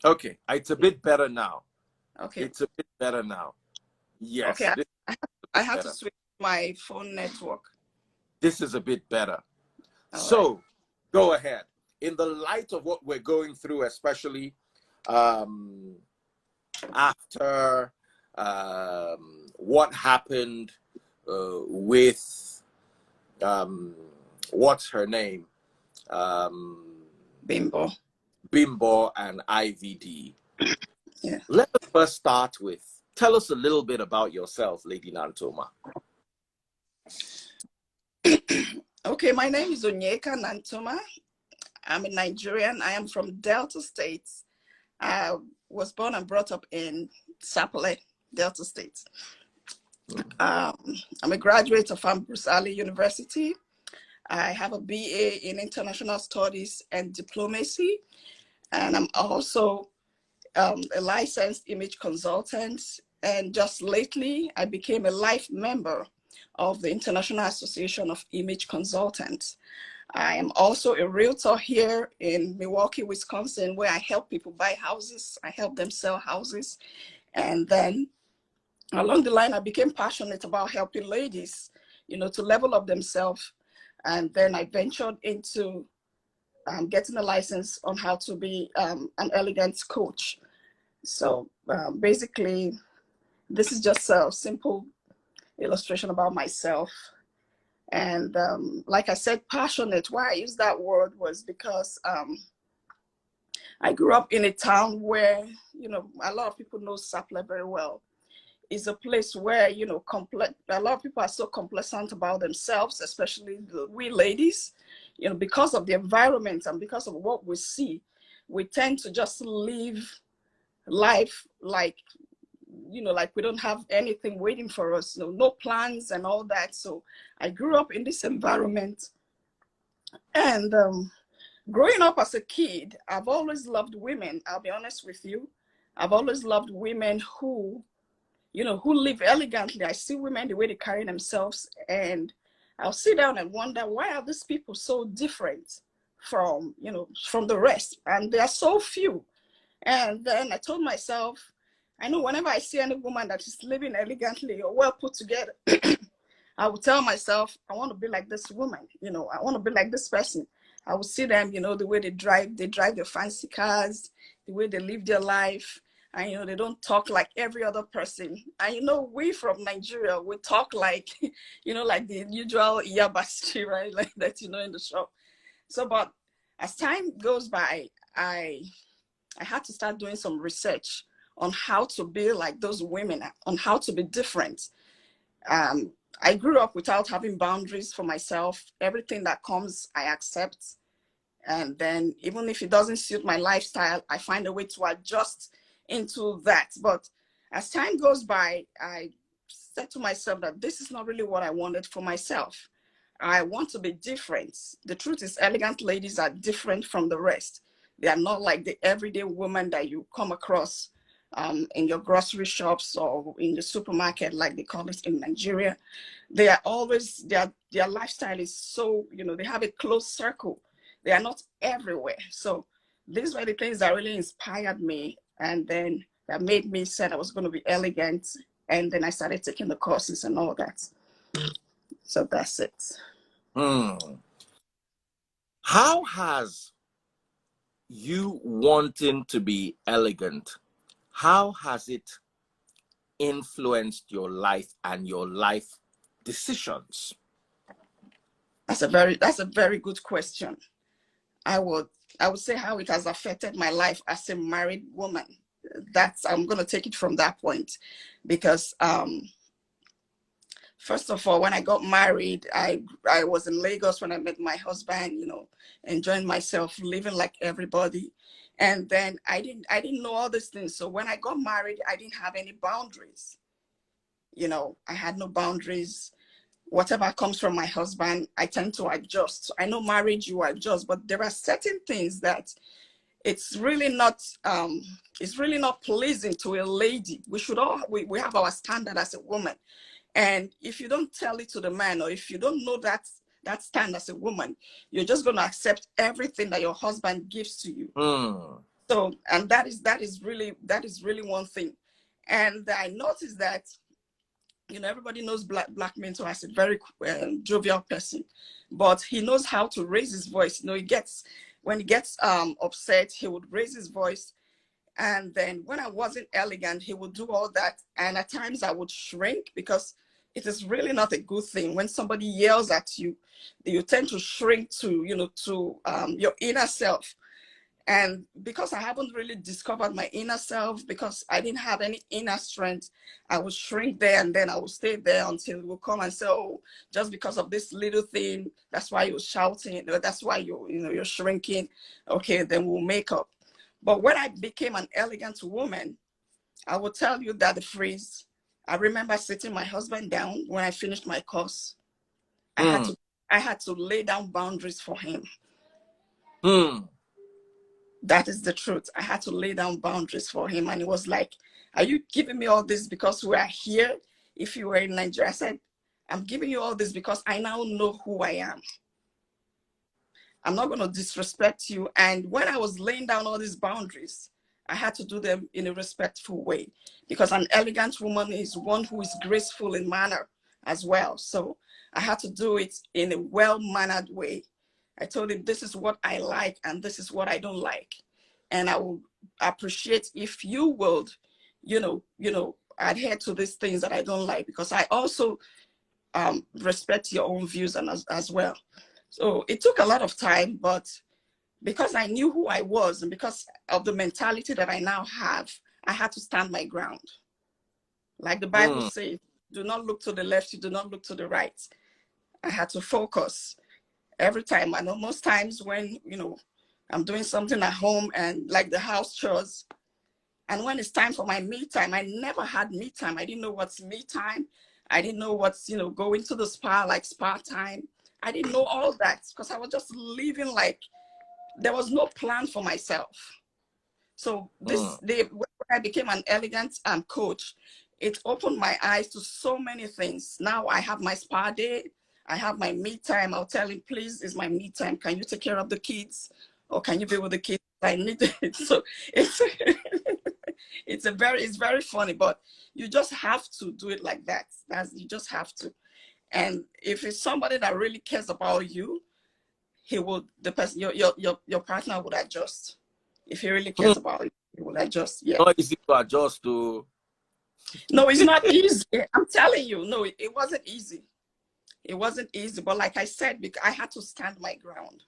Okay, it's a bit better now. Okay. It's a bit better now. Okay. Yes, this is a I bit have to better. switch my phone network. This is a bit better. All right. So, go ahead. In the light of what we're going through, especially um, after what happened with what's her name? Um, Bimbo. Bimbo and IVD. Yeah. Let us first start with tell us a little bit about yourself, Lady Nantoma. Okay, my name is Onyeka Nantoma. I'm a Nigerian. I am from Delta State. I was born and brought up in Sapele, Delta State. I'm a graduate of Ambrose Ali University. I have a BA in International Studies and Diplomacy, and I'm also a licensed image consultant. And just lately, I became a life member of the International Association of Image Consultants. I am also a realtor here in Milwaukee, Wisconsin, where I help people buy houses. I help them sell houses. And then along the line, I became passionate about helping ladies, to level up themselves. And then I ventured into getting a license on how to be an elegance coach. So basically, this is just a simple illustration about myself. And like I said, passionate. Why I use that word was because I grew up in a town where, a lot of people know Sapele very well. It's a place where, a lot of people are so complacent about themselves, especially we ladies, because of the environment and because of what we see, we tend to just live life like we don't have anything waiting for us, no plans and all that. So I grew up in this environment. And growing up as a kid, I've always loved women. I'll be honest with you. I've always loved women who live elegantly. I see women the way they carry themselves, and I'll sit down and wonder, why are these people so different from the rest? And there are so few. And then I told myself, I know whenever I see any woman that is living elegantly or well put together, I would tell myself, I want to be like this woman. I want to be like this person. I would see them, the way they drive their fancy cars, the way they live their life. And, they don't talk like every other person. And, we from Nigeria, we talk like, like the usual Yabasti, right? Like that, in the show. So, but as time goes by, I had to start doing some research on how to be like those women, on how to be different. Um, I grew up without having boundaries for myself. Everything that comes, I accept. And then even if it doesn't suit my lifestyle, I find a way to adjust into that. But as time goes by, I said to myself that this is not really what I wanted for myself. I want to be different. The truth is, elegant ladies are different from the rest. They are not like the everyday woman that you come across in your grocery shops or in the supermarket, like they call it in Nigeria. They are always, their lifestyle is so, they have a close circle. They are not everywhere. So these were the things that really inspired me. And then that made me say I was going to be elegant. And then I started taking the courses and all that. So that's it. Hmm. How has you wanting to be elegant, how has it influenced your life and your life decisions? That's a very good question. I would I would say how it has affected my life as a married woman. That's I'm gonna take it from that point because first of all, when I got married, I was in Lagos when I met my husband, enjoying myself, living like everybody. And then I didn't know all these things. So when I got married, I didn't have any boundaries. I had no boundaries. Whatever comes from my husband, I tend to adjust. So I know marriage, you adjust, but there are certain things that it's really not pleasing to a lady. We have our standard as a woman. And if you don't tell it to the man, or if you don't know that stand as a woman, you're just going to accept everything that your husband gives to you. Hmm. So, and that is really one thing. And I noticed that, everybody knows Black Mentor as a very jovial person, but he knows how to raise his voice. When he gets upset, he would raise his voice. And then when I wasn't elegant, he would do all that. And at times I would shrink, because it is really not a good thing. When somebody yells at you, you tend to shrink to your inner self. And because I haven't really discovered my inner self, because I didn't have any inner strength, I would shrink there, and then I would stay there until it will come and say, oh, just because of this little thing, that's why you're shouting, or that's why you're shrinking. Okay, then we'll make up. But when I became an elegant woman, I will tell you that the phrase, I remember sitting my husband down when I finished my course. Hmm. I had to lay down boundaries for him. Hmm. That is the truth. I had to lay down boundaries for him. And it was like, are you giving me all this because we are here? If you were in Nigeria, I said, I'm giving you all this because I now know who I am. I'm not going to disrespect you. And when I was laying down all these boundaries, I had to do them in a respectful way, because an elegant woman is one who is graceful in manner as well. So I had to do it in a well-mannered way. I told him, this is what I like and this is what I don't like. And I will appreciate if you would, adhere to these things that I don't like, because I also respect your own views and as well. So it took a lot of time, but because I knew who I was and because of the mentality that I now have, I had to stand my ground. Like the Bible Hmm. says, do not look to the left, you do not look to the right. I had to focus every time. I know most times when, I'm doing something at home and like the house chores, and when it's time for my me time, I never had me time. I didn't know what's me time. I didn't know what's, going to the spa, like spa time. I didn't know all that because I was just living like there was no plan for myself. So Hmm. this day, when I became an elegant coach, it opened my eyes to so many things. Now I have my spa day. I have my me time. I'll tell him, please, it's my me time. Can you take care of the kids? Or can you be with the kids? I need it. So it's it's very funny, but you just have to do it like that. You just have to. And if it's somebody that really cares about you, the person, your partner would adjust. If he really Hmm. cares about you, he will adjust. Yeah. Not easy to adjust to. No, it's not easy. I'm telling you, no, it wasn't easy. It wasn't easy. But like I said, because I had to stand my ground.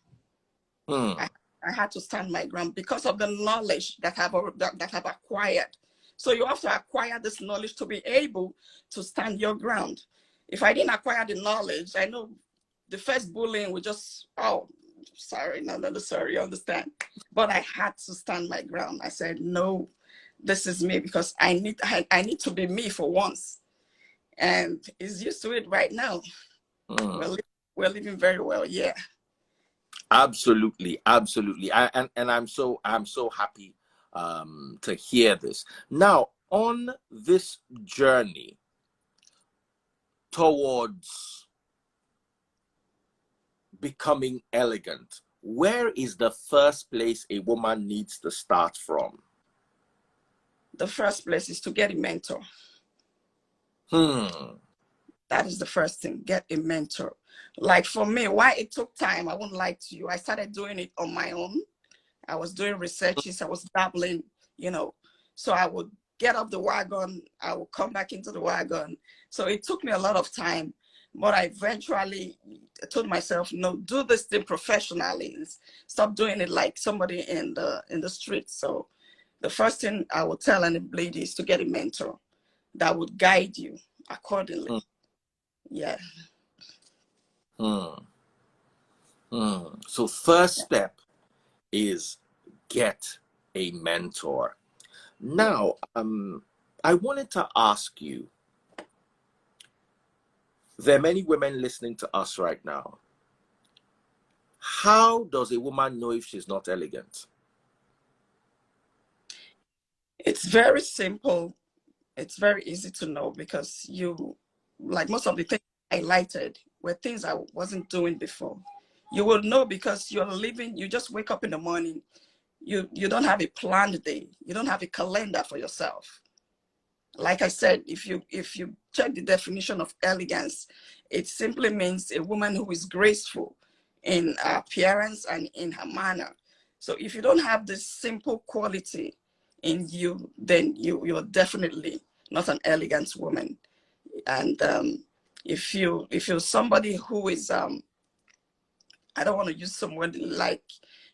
Hmm. I, I had to stand my ground because of the knowledge that I've acquired. So you have to acquire this knowledge to be able to stand your ground. If I didn't acquire the knowledge, I know the first bullying would just, oh, sorry, no, sorry, you understand. But I had to stand my ground. I said, no, this is me, because I need to be me for once. And he's used to it right now. Hmm. We're living very well, yeah. Absolutely, absolutely. And I'm so happy to hear this. Now, on this journey towards becoming elegant, where is the first place a woman needs to start from? The first place is to get a mentor. Hmm. That is the first thing. Get a mentor. Like for me, why it took time, I won't lie to you. I started doing it on my own. I was doing researches, I was dabbling, you know. So I would get off the wagon, I would come back into the wagon. So it took me a lot of time, but I eventually told myself, no, do this thing professionally. Stop doing it like somebody in the street. So the first thing I would tell any lady is to get a mentor that would guide you accordingly. Hmm. Yeah. Hmm. Hmm. So first step is get a mentor. Yeah. Now, I wanted to ask you, there are many women listening to us right now. How does a woman know if she's not elegant? It's very simple. It's very easy to know because like most of the things I highlighted were things I wasn't doing before. You will know because you just wake up in the morning, you don't have a planned day. You don't have a calendar for yourself. Like I said, if you check the definition of elegance, it simply means a woman who is graceful in her appearance and in her manner. So if you don't have this simple quality in you, then you're definitely not an elegant woman. And if you're somebody who is I don't want to use some word like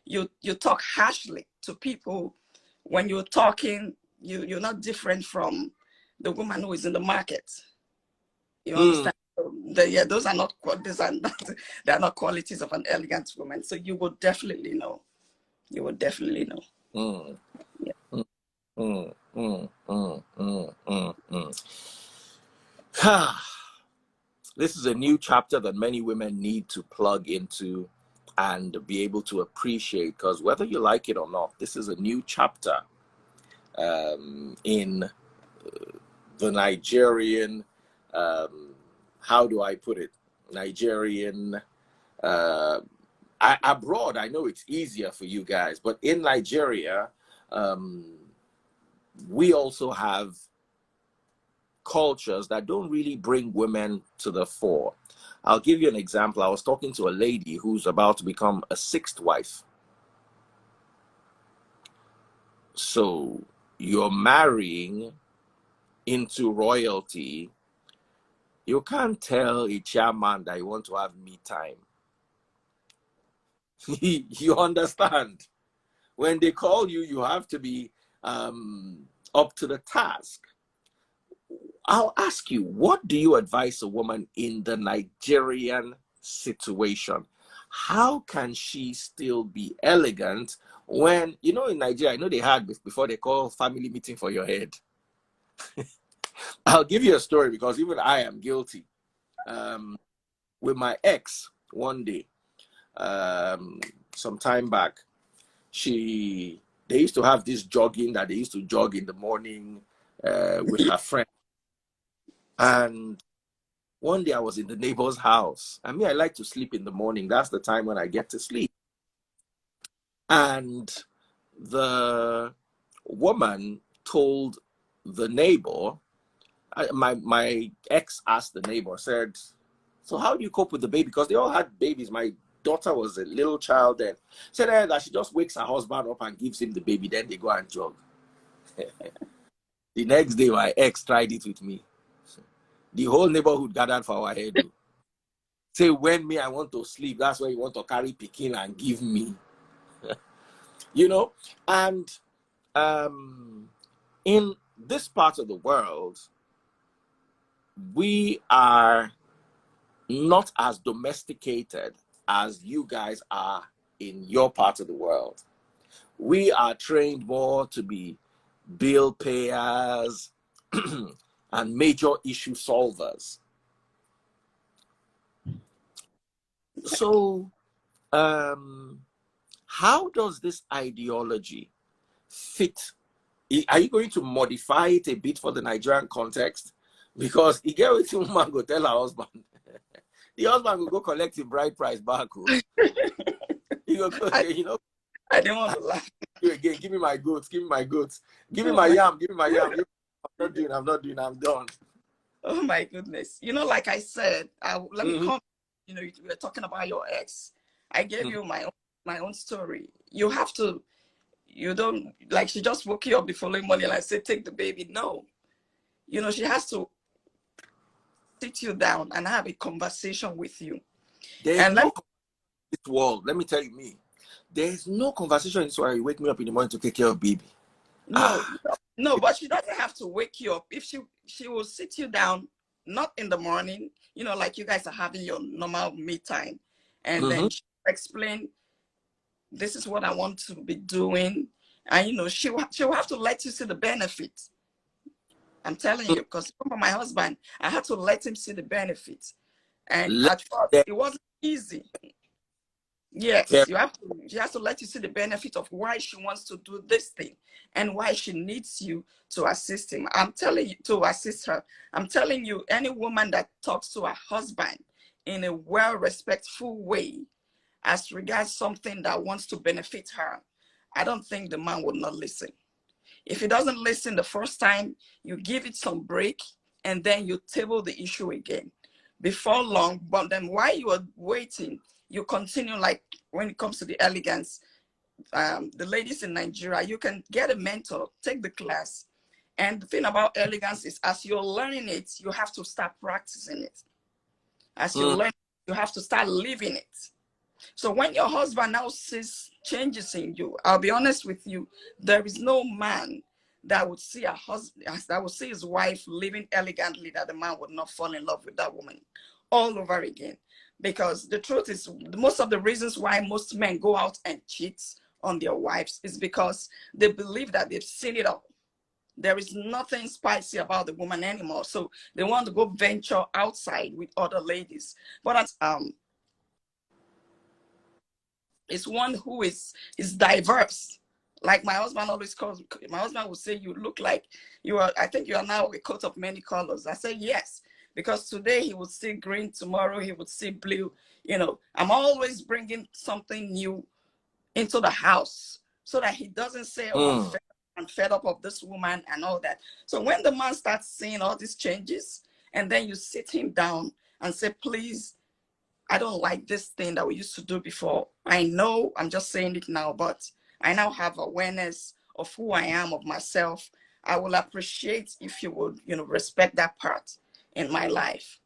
you talk harshly to people when you're talking, you're not different from the woman who is in the market. You understand? So yeah, those are not they are not qualities of an elegant woman. So you will definitely know. You will definitely know. Mm. Yeah. Mm, mm, mm, mm, mm, mm, mm. This is a new chapter that many women need to plug into and be able to appreciate, because whether you like it or not, this is a new chapter in the Nigerian, how do I put it? Nigerian, abroad, I know it's easier for you guys, but in Nigeria, we also have cultures that don't really bring women to the fore. I'll give you an example. I was talking to a lady who's about to become a sixth wife. So you're marrying into royalty. You can't tell a chairman that you want to have me time. You understand? When they call you, you have to be up to the task. I'll ask you, what do you advise a woman in the Nigerian situation? How can she still be elegant when, you know, in Nigeria, I know they had before they call family meeting for your head. I'll give you a story because even I am guilty. With my ex one day, some time back, they used to have this jogging that they used to jog in the morning with her friend. And one day I was in the neighbor's house. I mean, I like to sleep in the morning. That's the time when I get to sleep. And the woman told the neighbor, my ex asked the neighbor, said, so how do you cope with the baby? Because they all had babies. My daughter was a little child then. Said that she just wakes her husband up and gives him the baby. Then they go and jog. The next day, my ex tried it with me. The whole neighborhood gathered for our head. Say, when me, I want to sleep, that's where you want to carry Pekin and give me. You know? And in this part of the world, we are not as domesticated as you guys are in your part of the world. We are trained more to be bill payers and major issue solvers. So, how does this ideology fit? Are you going to modify it a bit for the Nigerian context? Because you get what woman go tell her husband. The husband will go collect the bride price back. You know, I didn't want to laugh. you again, give me my goats, give me my goats, give me my yam, give me my yam. I'm not doing, I'm done. Oh my goodness. You know, like I said, let me come, you know, we were talking about your ex. I gave you my own story. You have to, you don't, like she just woke you up the following morning and I said, take the baby. No. You know, she has to sit you down and have a conversation with you. There's And no this world. Let me tell you me. There's no conversation in this where you wake me up in the morning to take care of baby. no, but she doesn't have to wake you up. If she will sit you down, not in the morning, you know, like you guys are having your normal me time, and then she'll explain, this is what I want to be doing, and you know, she'll have to let you see the benefits. I'm telling you, because for my husband, I had to let him see the benefits, and at first it wasn't easy. Yes, she has to let you see the benefit of why she wants to do this thing and why she needs you to assist him. I'm telling you, to assist her. I'm telling you, any woman that talks to her husband in a well-respectful way as regards something that wants to benefit her, I don't think the man would not listen. If he doesn't listen the first time, you give it some break, and then you table the issue again. Before long, but then while you are waiting, you continue, like when it comes to the elegance, the ladies in Nigeria, you can get a mentor, take the class. And the thing about elegance is, as you're learning it, you have to start practicing it. As you learn, you have to start living it. So when your husband now sees changes in you, I'll be honest with you, there is no man that would see a husband, that would see his wife living elegantly, that the man would not fall in love with that woman all over again. Because the truth is, most of the reasons why most men go out and cheat on their wives is because they believe that they've seen it all. There is nothing spicy about the woman anymore. So they want to go venture outside with other ladies. But it's one who is diverse. Like my husband always calls, my husband would say, you look like you are, I think you are now a coat of many colors. I say yes, because today he would see green, tomorrow he would see blue. You know, I'm always bringing something new into the house so that he doesn't say, oh, I'm fed up of this woman and all that. So when the man starts seeing all these changes, and then you sit him down and say, please, I don't like this thing that we used to do before. I know I'm just saying it now, but I now have awareness of who I am, of myself. I will appreciate if you would, you know, respect that part in my life.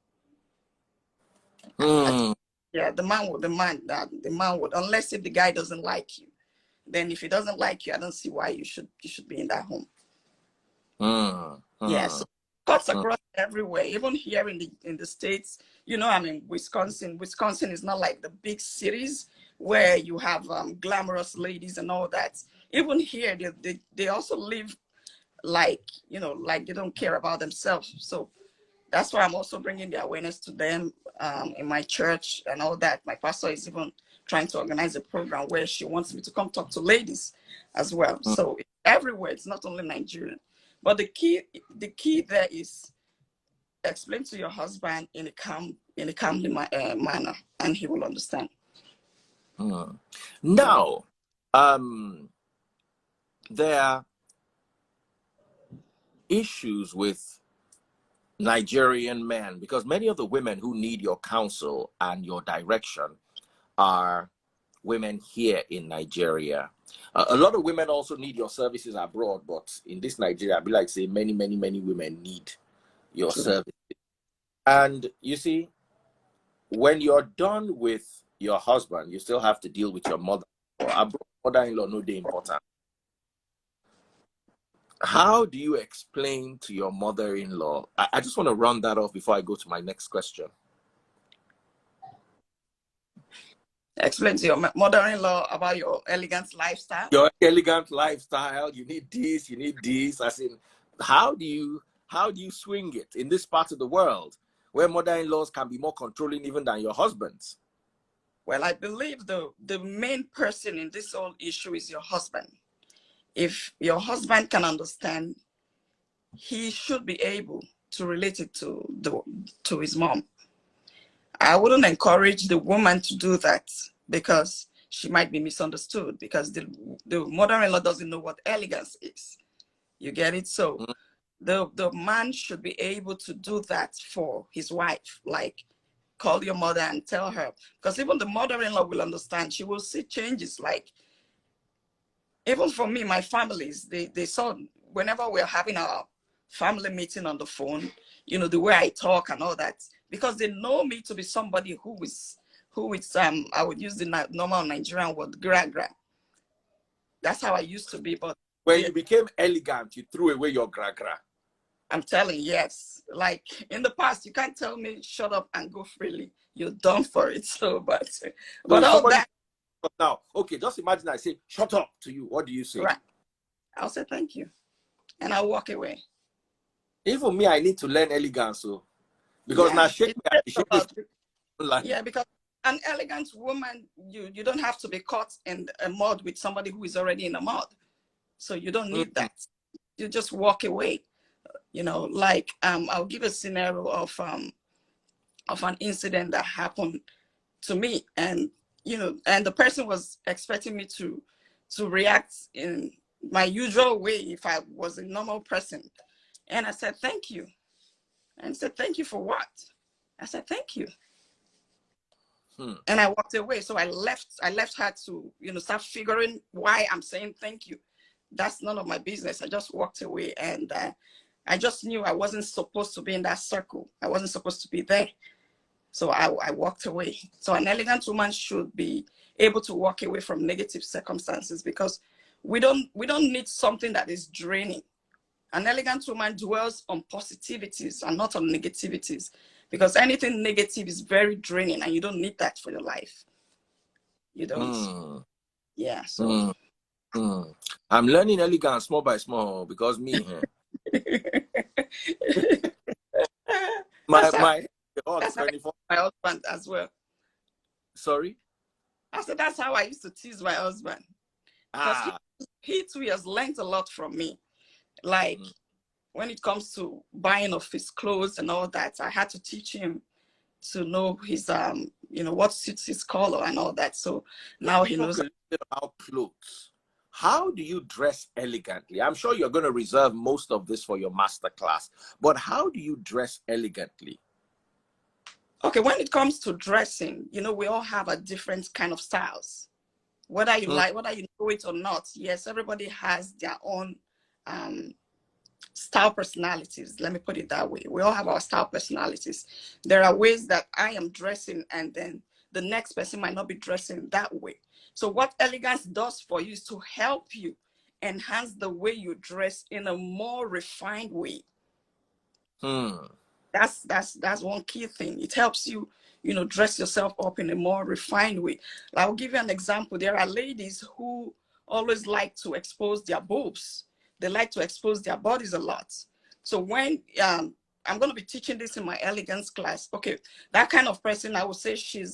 Yeah, the man would, unless if the guy doesn't like you. Then if he doesn't like you, I don't see why you should be in that home. Yeah, so cuts across everywhere, even here in the States. You know, I mean, Wisconsin is not like the big cities where you have glamorous ladies and all that. Even here, they also live like, you know, like they don't care about themselves. So that's why I'm also bringing the awareness to them in my church and all that. My pastor is even trying to organize a program where she wants me to come talk to ladies as well. So everywhere, it's not only Nigerian. But the key there is explain to your husband in a calmly manner, and he will understand. Now, there are issues with Nigerian men, because many of the women who need your counsel and your direction are women here in Nigeria. A lot of women also need your services abroad, but in this Nigeria, I'd be like say many women need your services. And you see, when you're done with your husband, you still have to deal with your mother. Mother-in-law, no day important. How do you explain to your mother-in-law? I just want to round that off before I go to my next question. Explain to your mother-in-law about your elegant lifestyle. Your elegant lifestyle. You need this. You need this. As in, how do you swing it in this part of the world where mother-in-laws can be more controlling even than your husbands? Well, I believe the main person in this whole issue is your husband. If your husband can understand, he should be able to relate it to his mom. I wouldn't encourage the woman to do that because she might be misunderstood, because the mother-in-law doesn't know what elegance is. You get it? So the man should be able to do that for his wife, like call your mother and tell her, because even the mother-in-law will understand. She will see changes. Like, even for me, my families, they saw whenever we're having our family meeting on the phone, you know, the way I talk and all that, because they know me to be somebody who is I would use the normal Nigerian word, gra. That's how I used to be. But when you became elegant, you threw away your gra. I'm telling you, yes. Like in the past, you can't tell me shut up and go freely. You're done for it. So, but all that. Now, okay, just imagine I say shut up to you. What do you say? Right. I'll say thank you, and I'll walk away. Even me, I need to learn elegance, so because now shake yeah, because an elegant woman, you don't have to be caught in a mud with somebody who is already in a mud, so you don't need that. You just walk away. You know, like I'll give a scenario of an incident that happened to me, and you know, and the person was expecting me to to react in my usual way if I was a normal person. And I said, thank you. And he said, thank you for what? I said, thank you. And I walked away. So I left her to, start figuring why I'm saying thank you. That's none of my business. I just walked away, and I just knew I wasn't supposed to be in that circle. I wasn't supposed to be there. So I walked away. So an elegant woman should be able to walk away from negative circumstances, because we don't need something that is draining. An elegant woman dwells on positivities and not on negativities, because anything negative is very draining, and you don't need that for your life. You don't. Yeah. So I'm learning elegance small by small, because me, my that's 24. My husband as well. Sorry? I said that's how I used to tease my husband, because he too has learned a lot from me. Like when it comes to buying of his clothes and all that, I had to teach him to know his what suits his color and all that. So now he knows. A little bit about clothes. How do you dress elegantly? I'm sure you're going to reserve most of this for your master class, but how do you dress elegantly? Okay, when it comes to dressing, we all have a different kind of styles. Whether you whether you know it or not, yes, everybody has their own style personalities. Let me put it that way. We all have our style personalities. There are ways that I am dressing, and then the next person might not be dressing that way. So what elegance does for you is to help you enhance the way you dress in a more refined way. That's one key thing. It helps you, dress yourself up in a more refined way. I'll give you an example. There are ladies who always like to expose their boobs. They like to expose their bodies a lot. So when I'm going to be teaching this in my elegance class, okay, that kind of person, I would say she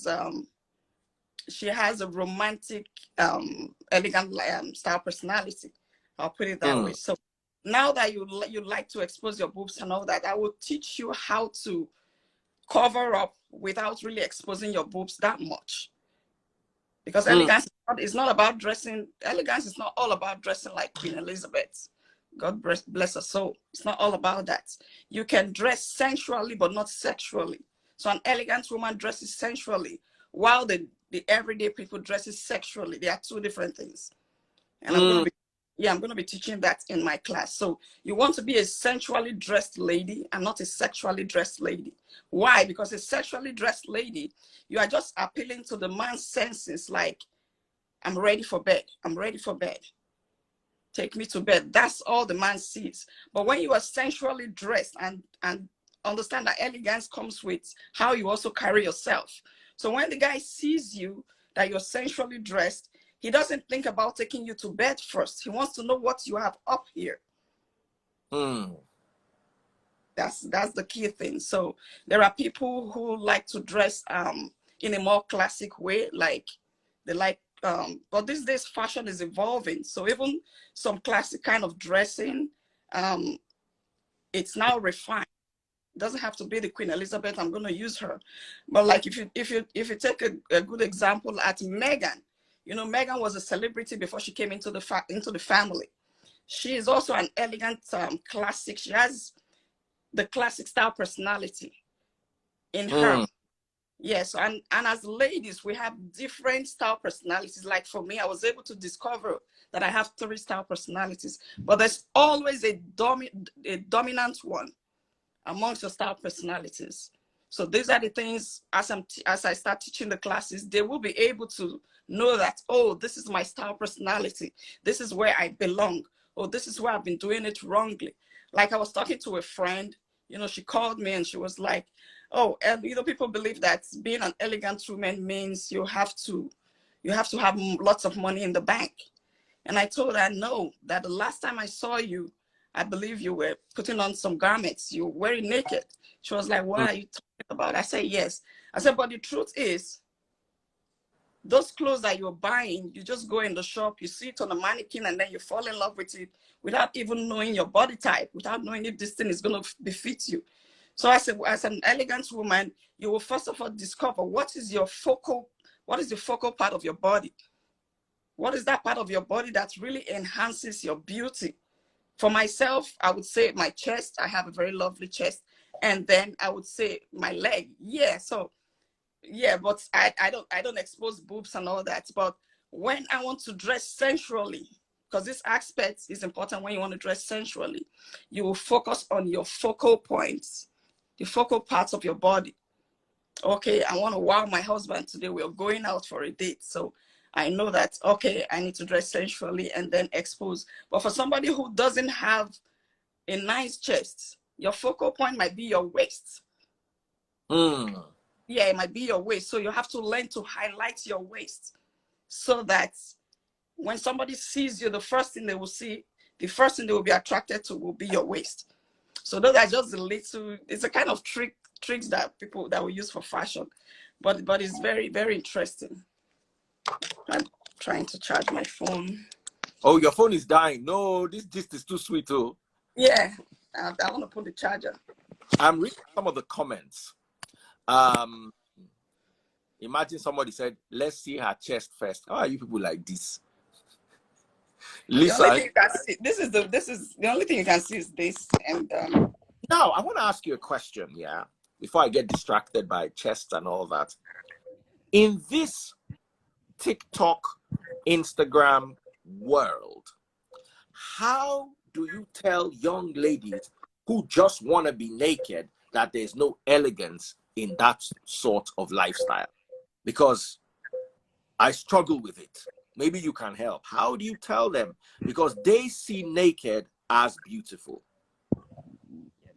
has a romantic, elegant style personality. I'll put it that way. So now that you like to expose your boobs and all that, I will teach you how to cover up without really exposing your boobs that much. Because elegance is not about dressing. Elegance is not all about dressing like Queen Elizabeth. God bless her soul. It's not all about that. You can dress sensually, but not sexually. So an elegant woman dresses sensually, while the everyday people dresses sexually. They are two different things. And I'm going to be teaching that in my class. So you want to be a sensually dressed lady and not a sexually dressed lady. Why? Because a sexually dressed lady, you are just appealing to the man's senses, like, I'm ready for bed. I'm ready for bed. Take me to bed. That's all the man sees. But when you are sensually dressed and understand that elegance comes with how you also carry yourself. So when the guy sees you, that you're sensually dressed, he doesn't think about taking you to bed first. He wants to know what you have up here. That's the key thing. So there are people who like to dress in a more classic way, like they like but these days fashion is evolving. So even some classic kind of dressing, it's now refined. It doesn't have to be the Queen Elizabeth. I'm going to use her, but like if you take a good example at Meghan, Meghan was a celebrity before she came into the family. She is also an elegant classic. She has the classic style personality in her. Yes, and as ladies, we have different style personalities. Like for me, I was able to discover that I have 3 style personalities, but there's always a dominant one amongst your style personalities. So these are the things, as I start teaching the classes, they will be able to know that, oh, this is my style personality. This is where I belong. Oh, this is where I've been doing it wrongly. Like I was talking to a friend, she called me and she was like, oh, and people believe that being an elegant woman means you have to have lots of money in the bank. And I told her, no, that the last time I saw you, I believe you were putting on some garments. You were wearing naked. She was like, what are you talking about? I said, yes. I said, but the truth is, those clothes that you're buying, you just go in the shop, you see it on a mannequin, and then you fall in love with it without even knowing your body type, without knowing if this thing is going to befit you. So I said, as an elegant woman, you will first of all discover what is the focal part of your body. What is that part of your body that really enhances your beauty? For myself, I would say my chest. I have a very lovely chest. And then I would say my leg. Yeah. So yeah, but I don't expose boobs and all that. But when I want to dress sensually, because this aspect is important when you want to dress sensually, you will focus on your focal points, the focal parts of your body. Okay, I want to wow my husband today. We're going out for a date. So I know that, okay, I need to dress sensually and then expose. But for somebody who doesn't have a nice chest, your focal point might be your waist. Mm. Yeah, it might be your waist. So you have to learn to highlight your waist so that when somebody sees you, the first thing they will see, the first thing they will be attracted to will be your waist. So those are just the little, it's a kind of tricks that people that we use for fashion, but it's very, very interesting. I'm trying to charge my phone. Oh, your phone is dying. No, this gist is too sweet. Oh, Yeah, I want to put the charger. I'm reading some of the comments. Imagine somebody said, "Let's see her chest first." How are you people like this? The only Lisa, thing you can see, this is the only thing you can see is this, and now I want to ask you a question. Yeah, before I get distracted by chest and all that. In this TikTok, Instagram world, how do you tell young ladies who just want to be naked that there's no elegance in that sort of lifestyle? Because I struggle with it. Maybe you can help. How do you tell them? Because they see naked as beautiful.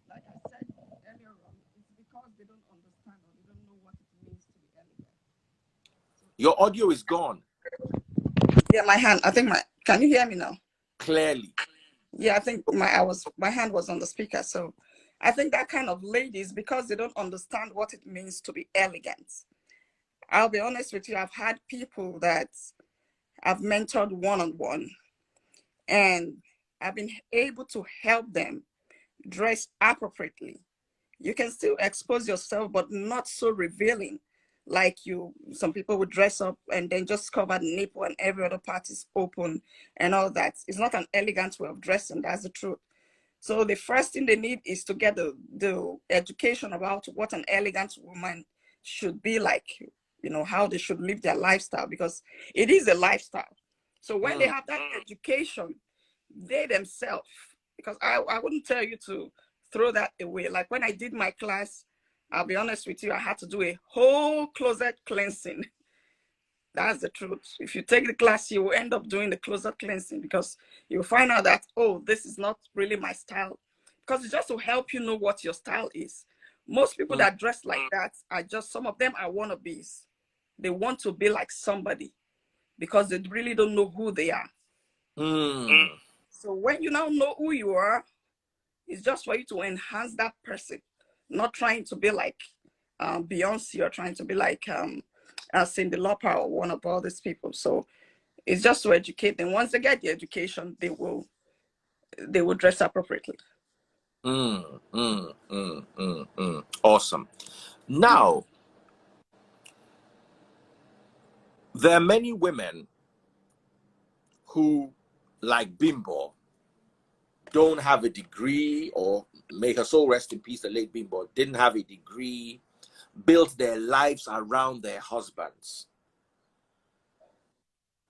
like I said earlier on, it's because they don't understand or they don't know what it means to be elegant. So Your audio is gone yeah, my hand. I think my. Can you hear me now? clearly. Yeah, I think my hand was on the speaker. So I think that kind of ladies, because they don't understand what it means to be elegant. I'll be honest with you, I've had people that I've mentored one-on-one, and I've been able to help them dress appropriately. You can still expose yourself, but not so revealing. Like some people would dress up and then just cover the nipple and every other part is open and all that. It's not an elegant way of dressing. That's the truth. So the first thing they need is to get the education about what an elegant woman should be like, how they should live their lifestyle, because it is a lifestyle. So when they Mm, have that education, they themselves, because I wouldn't tell you to throw that away. Like when I did my class, I'll be honest with you, I had to do a whole closet cleansing. That's the truth. If you take the class, you will end up doing the closet cleansing, because you'll find out that, oh, this is not really my style. Because it's just to help you know what your style is. Most people mm, that dress like that are just, some of them are wannabes. They want to be like somebody because they really don't know who they are. mm, So when you now know who you are, it's just for you to enhance that person, not trying to be like Beyonce or trying to be like Cindy Lauper or one of all these people. So it's just to educate them. Once they get the education, they will dress appropriately. Awesome. Now, there are many women who, like Bimbo, don't have a degree, or may her soul rest in peace, the late Bimbo, didn't have a degree, built their lives around their husbands,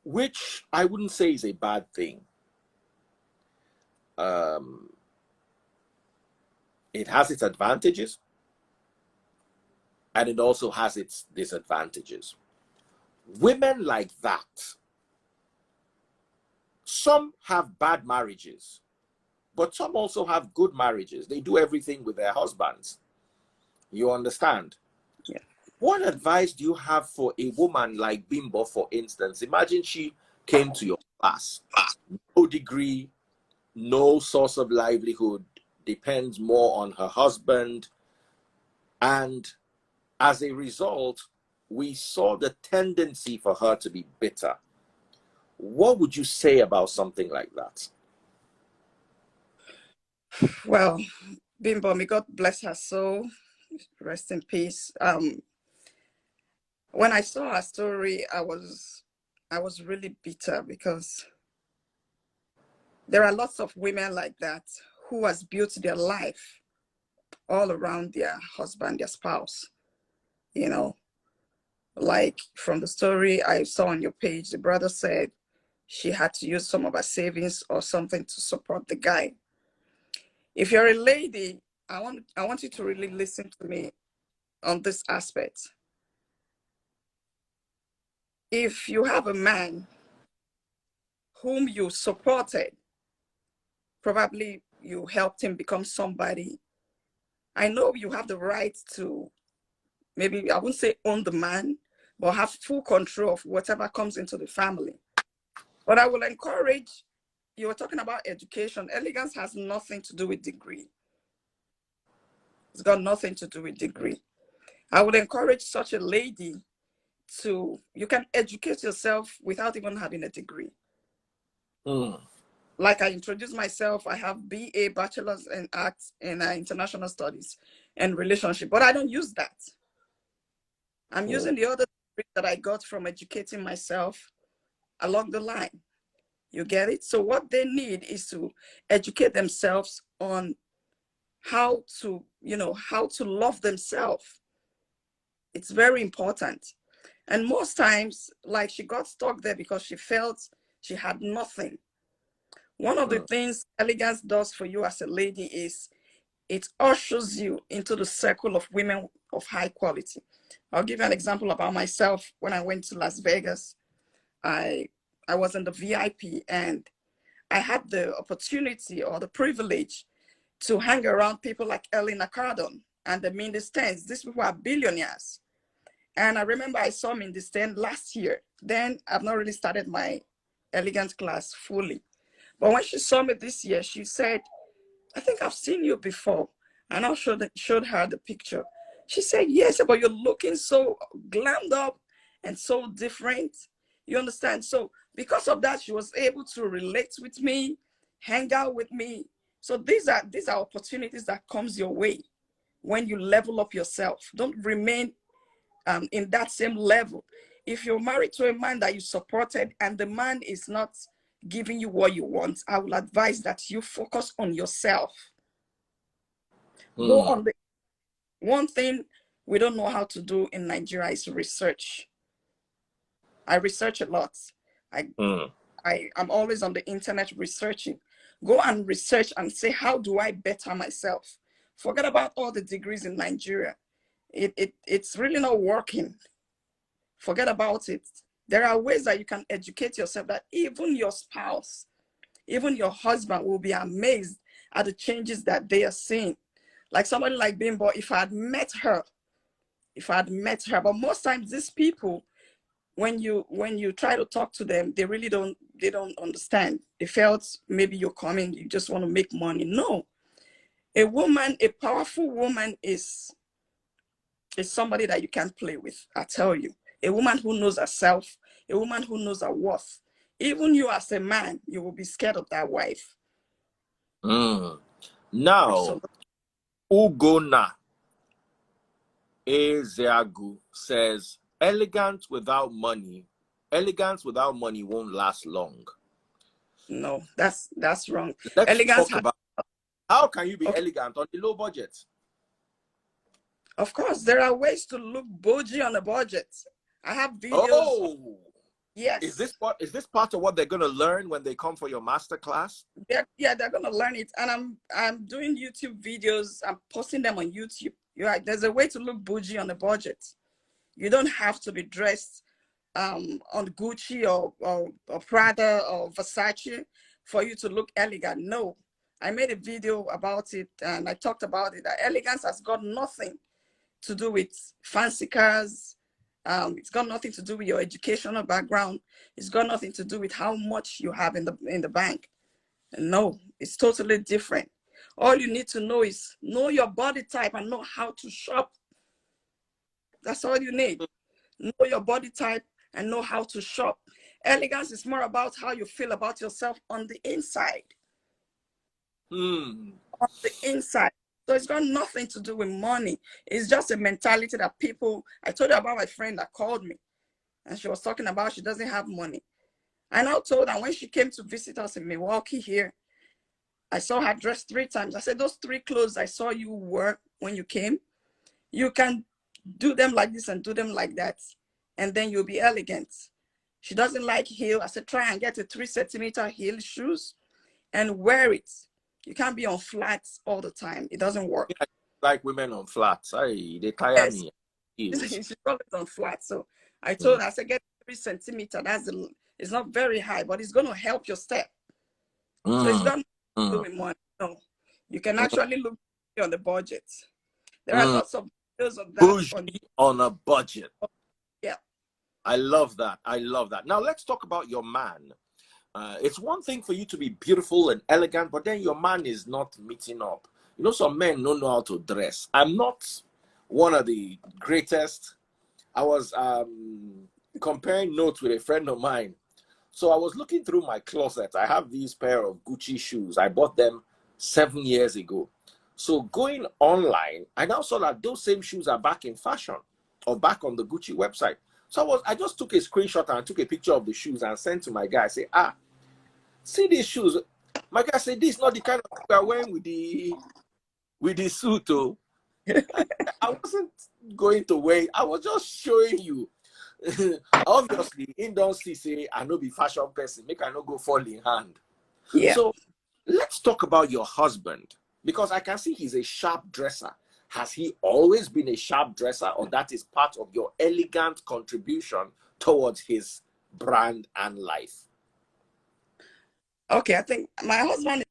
which I wouldn't say is a bad thing. Um, it has its advantages and it also has its disadvantages. Women like that, some have bad marriages, but some also have good marriages. They do everything with their husbands. You understand? Yeah. What advice do you have for a woman like Bimbo, for instance? Imagine she came to your class, no degree, no source of livelihood, depends more on her husband. And as a result, we saw the tendency for her to be bitter. What would you say about something like that? Well, Bimbo, may God bless her soul. Rest in peace. When I saw her story, I was really bitter because there are lots of women like that who has built their life all around their husband, their spouse. You know, like from the story I saw on your page, the brother said she had to use some of her savings or something to support the guy. If you're a lady, I want you to really listen to me on this aspect. If you have a man whom you supported, probably you helped him become somebody. I know you have the right to, maybe I wouldn't say own the man, but have full control of whatever comes into the family. But I will encourage, you were talking about education. Elegance has nothing to do with degree. It's got nothing to do with degree. I would encourage such a lady to, you can educate yourself without even having a degree. Like I introduced myself, I have BA, Bachelor's in Arts in International Studies and Relationship, but I don't use that. I'm using the other that I got from educating myself along the line. You get it? So what they need is to educate themselves on how to, how to love themselves. It's very important. And most times, like she got stuck there because she felt she had nothing. One of the things elegance does for you as a lady is it ushers you into the circle of women of high quality. I'll give you an example about myself. When I went to Las Vegas, I was in the VIP and I had the opportunity or the privilege to hang around people like Elena Cardon and the Mindy Stens. These people are billionaires. And I remember I saw Mindy Sten last year. Then I've not really started my elegance class fully. But when she saw me this year, she said, I think I've seen you before. And I showed her the picture. She said, yes, but you're looking so glammed up and so different. You understand? So because of that, she was able to relate with me, hang out with me. So these are opportunities that comes your way when you level up yourself. Don't remain in that same level. If you're married to a man that you supported and the man is not giving you what you want, I will advise that you focus on yourself. Go on the one thing we don't know how to do in Nigeria is research. I research a lot. I'm always on the internet researching. Go and research and say, how do I better myself? Forget about all the degrees in Nigeria. It's really not working. Forget about it. There are ways that you can educate yourself that even your spouse, even your husband will be amazed at the changes that they are seeing. Like somebody like Bimbo, if I had met her, but most times these people, when you try to talk to them, they really don't understand. They felt maybe you're coming, you just want to make money. No, a powerful woman is somebody that you can't play with. I tell you, a woman who knows herself, a woman who knows her worth. Even you as a man, you will be scared of that wife. Now, Ugona Ezeagu says, elegance without money won't last long. No, that's wrong. Let's Elegance talk about how can you be elegant on a low budget? Of course, there are ways to look bougie on a budget. I have videos. Oh, yes. Is this part of what they're going to learn when they come for your master class? Yeah, they're going to learn it. And I'm doing YouTube videos. I'm posting them on YouTube. You're right. There's a way to look bougie on a budget. You don't have to be dressed on Gucci or Prada or Versace for you to look elegant. No, I made a video about it and I talked about it. That elegance has got nothing to do with fancy cars. It's got nothing to do with your educational background. It's got nothing to do with how much you have in the bank. No, it's totally different. All you need to know is know your body type and know how to shop. That's all you need. Know your body type and know how to shop. Elegance is more about how you feel about yourself on the inside. On the inside. So it's got nothing to do with money. It's just a mentality that people, I told you about my friend that called me. And she was talking about she doesn't have money. I now told her when she came to visit us in Milwaukee here, I saw her dressed 3 times. I said, those 3 clothes I saw you wear when you came, you can do them like this and do them like that. And then you'll be elegant. She doesn't like heel. I said, try and get a 3 centimeter heel shoes and wear it. You can't be on flats all the time. It doesn't work. I like women on flats. They tire Yes. me. Heels. She's always on flats. So I told her, I said, get 3 centimeter. It's not very high, but it's going to help your step. So it's got nothing to do with money. No, you can actually look on the budget. There are lots of videos of that. Bougie on a budget. Yeah. I love that. I love that. Now let's talk about your man. It's one thing for you to be beautiful and elegant, but then your man is not meeting up. You know, some men don't know how to dress. I'm not one of the greatest. I was comparing notes with a friend of mine. So I was looking through my closet. I have these pair of Gucci shoes. I bought them 7 years ago. So going online, I now saw that those same shoes are back in fashion or back on the Gucci website. So I just took a screenshot and took a picture of the shoes and sent to my guy. I say, see these shoes. My guy said, this is not the kind of thing we're wearing with the suit. Oh. I wasn't going to wear it. I was just showing you. Obviously, in don't see say I no be fashion person. Make I no go fall in hand. Yeah. So let's talk about your husband, because I can see he's a sharp dresser. Has he always been a sharp dresser, or that is part of your elegant contribution towards his brand and life? Okay, I think my husband.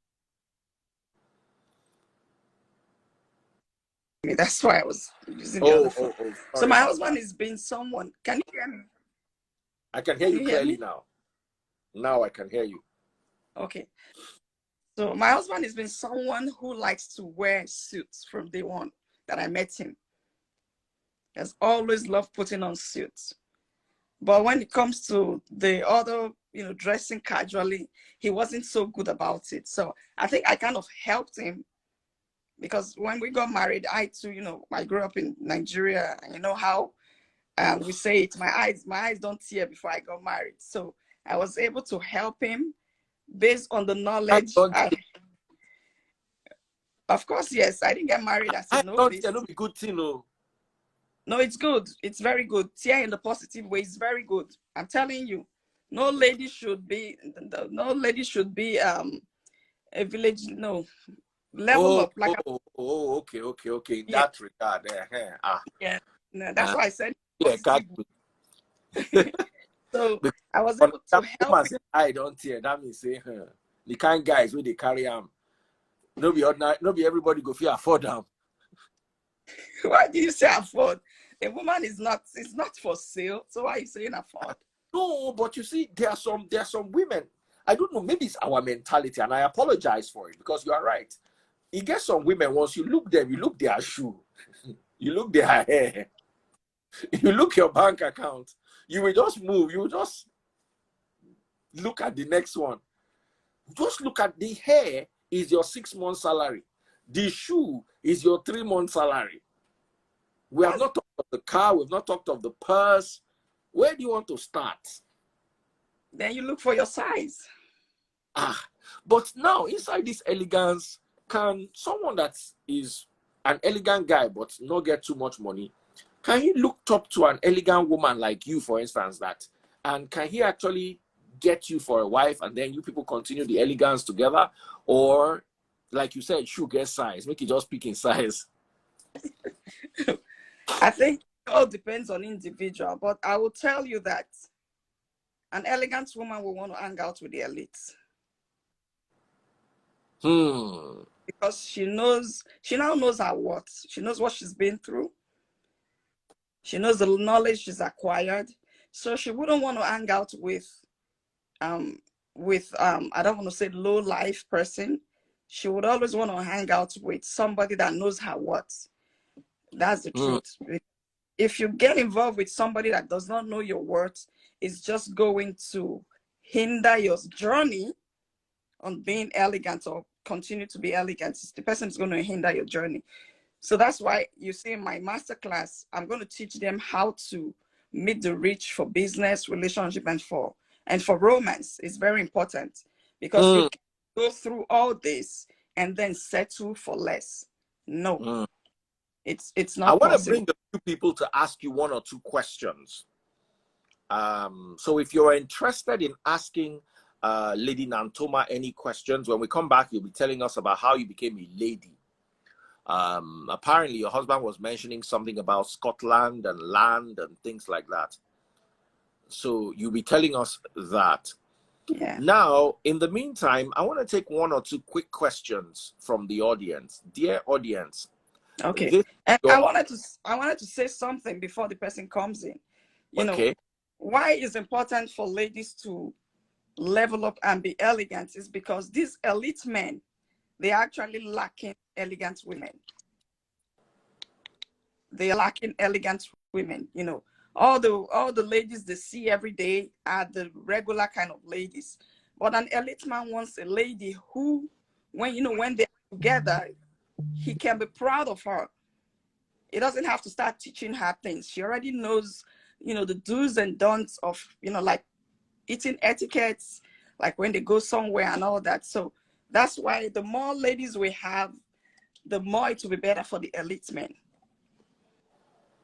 That's why I was using the other phone. So my husband has been someone. Can you hear me? I can hear you clearly now. Now I can hear you. Okay. So my husband has been someone who likes to wear suits from day one that I met him. He has always loved putting on suits. But when it comes to the other, dressing casually, he wasn't so good about it. So I think I kind of helped him, because when we got married, I too, I grew up in Nigeria, and you know how we say it, my eyes don't tear before I got married. So I was able to help him based on the knowledge. Of course, yes. I didn't get married as a novice. It'll be good to know. No, it's good. It's very good. Tear in the positive way is very good. I'm telling you, no lady should be a village. No, level up like. Okay. In that regard, yeah. No, that's why I said. Yeah, so I was able to help. I don't tear. That means say the kind guys where they carry no be ordinary, no be everybody go feel afford them. Why do you say afford? A woman is not. It's not for sale. So why are you saying afford? No, but you see, there are some women. I don't know. Maybe it's our mentality, and I apologize for it, because you are right. You get some women, once you look them, you look their shoe, you look their hair, you look your bank account. You will just move. You will just look at the next one. Just look at the hair is your 6-month salary. The shoe is your 3-month salary. We have not talked of the car. We've not talked of the purse. Where do you want to start? Then you look for your size. But now inside this elegance, can someone that is an elegant guy but not get too much money, can he look up to an elegant woman like you, for instance, and can he actually get you for a wife, and then you people continue the elegance together? Or, like you said, shoe get size, make it just pick in size? I think it all depends on individual, but I will tell you that an elegant woman will want to hang out with the elites. Because she now knows her worth. She knows what she's been through. She knows the knowledge she's acquired. So she wouldn't want to hang out with I don't want to say low life person. She would always want to hang out with somebody that knows her worth. That's the truth. If you get involved with somebody that does not know your worth, it's just going to hinder your journey on being elegant or continue to be elegant. The person is going to hinder your journey. So that's why you see in my masterclass, I'm going to teach them how to meet the rich for business, relationship, and for romance. It's very important because you can go through all this and then settle for less. No, it's I not want to possible. bring a few people to ask you one or two questions. So if you're interested in asking Lady Nantoma any questions, when we come back, you'll be telling us about how you became a lady. Apparently, your husband was mentioning something about Scotland and land and things like that. So you'll be telling us that. Yeah. Now, in the meantime, I want to take one or two quick questions from the audience. Dear audience. Okay. And I wanted to say something before the person comes in. You know, why it's important for ladies to level up and be elegant is because these elite men, they're actually lacking elegant women. They are lacking elegant women. You know, all the ladies they see every day are the regular kind of ladies. But an elite man wants a lady who, when they're together, he can be proud of her. He doesn't have to start teaching her things. She already knows, the do's and don'ts of, like eating etiquettes, like when they go somewhere and all that. So that's why the more ladies we have, the more it will be better for the elite men.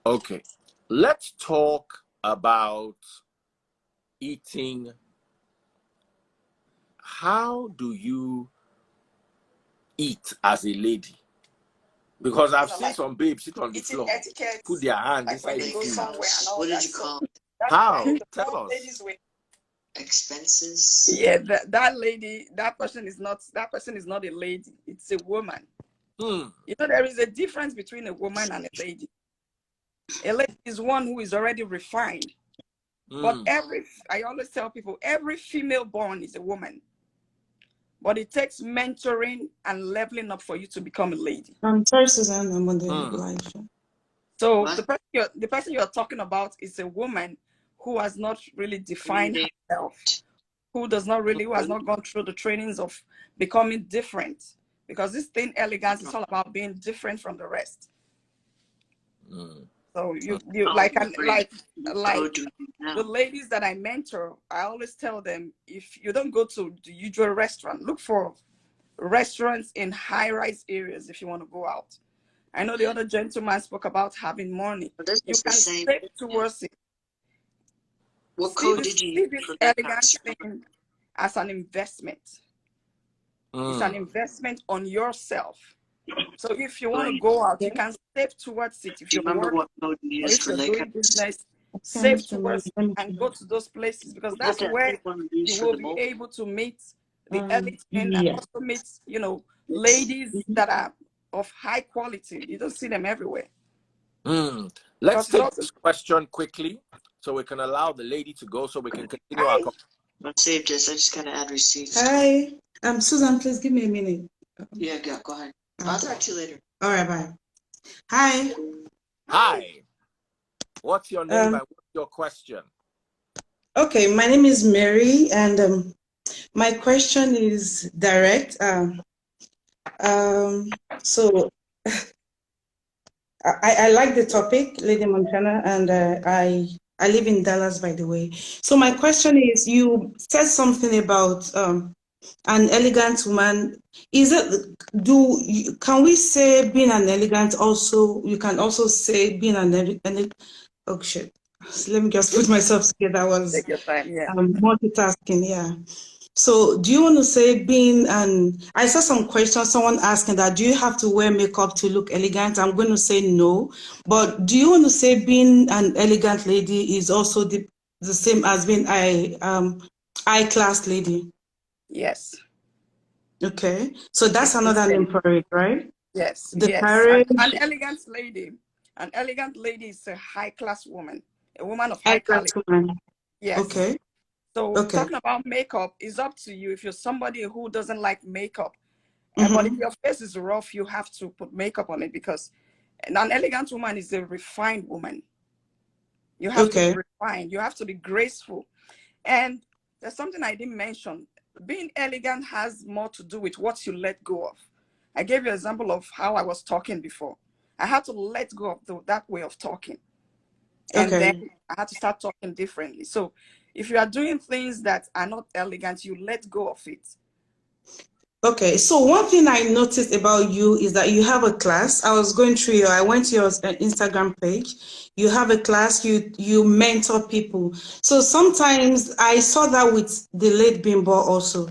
Okay, let's talk about eating. How do you eat as a lady? Because I've seen some babes sit on the floor, put their hands inside the food. What did you call it? How? Tell us. Expenses. Yeah, that lady, that person is not a lady. It's a woman. There is a difference between a woman and a lady. A lady is one who is already refined. But I always tell people, every female born is a woman. But it takes mentoring and leveling up for you to become a lady. I'm sorry, Suzanne, I'm on the live. So the person you're talking about is a woman who has not really defined herself, who has not gone through the trainings of becoming different. Because this thing, elegance, is all about being different from the rest. So you like the ladies that I mentor, I always tell them, if you don't go to the usual restaurant, look for restaurants in high-rise areas if you want to go out. I know the other gentleman spoke about having money. You can save towards it. What code did you use this for that elegant thing as an investment. It's an investment on yourself. So if you want to go out, you can save towards it. If you're working, or if you're doing business, save towards it and go to those places, because that's where you will be able to meet the elite men and also meet, ladies that are of high quality. You don't see them everywhere. Let's take this question quickly so we can allow the lady to go so we can continue our conversation. Don't save this. I just gotta add receipts. Hi, Susan, please give me a minute. Yeah, go ahead. I'll talk to you later. All right, bye. Hi. Hi. What's your name and what's your question? Okay, my name is Mary, and my question is direct. So I like the topic, Lady Montana, and I live in Dallas, by the way. So my question is, you said something about an elegant woman. Can we say being an elegant also, you can also say being an oh shit. Let me just put myself together. I was Take your time, yeah. Multitasking, yeah. So do you want to say I saw some questions, someone asking that, do you have to wear makeup to look elegant? I'm going to say no. But do you want to say being an elegant lady is also the same as being high-class lady? Yes. Okay. So that's another name for it, right? Yes. An elegant lady is a high-class woman, a woman of high quality. Yes. Okay. So talking about makeup is up to you. If you're somebody who doesn't like makeup, but if your face is rough, you have to put makeup on it, because an elegant woman is a refined woman. You have to be refined. You have to be graceful. And there's something I didn't mention. Being elegant has more to do with what you let go of. I gave you an example of how I was talking before. I had to let go of that way of talking. And then Okay. I had to start talking differently. So if you are doing things that are not elegant, you let go of it. Okay, so one thing I noticed about you is that you have a class. I went to your Instagram page. You have a class, you mentor people. So sometimes I saw that with the late Bimbo also.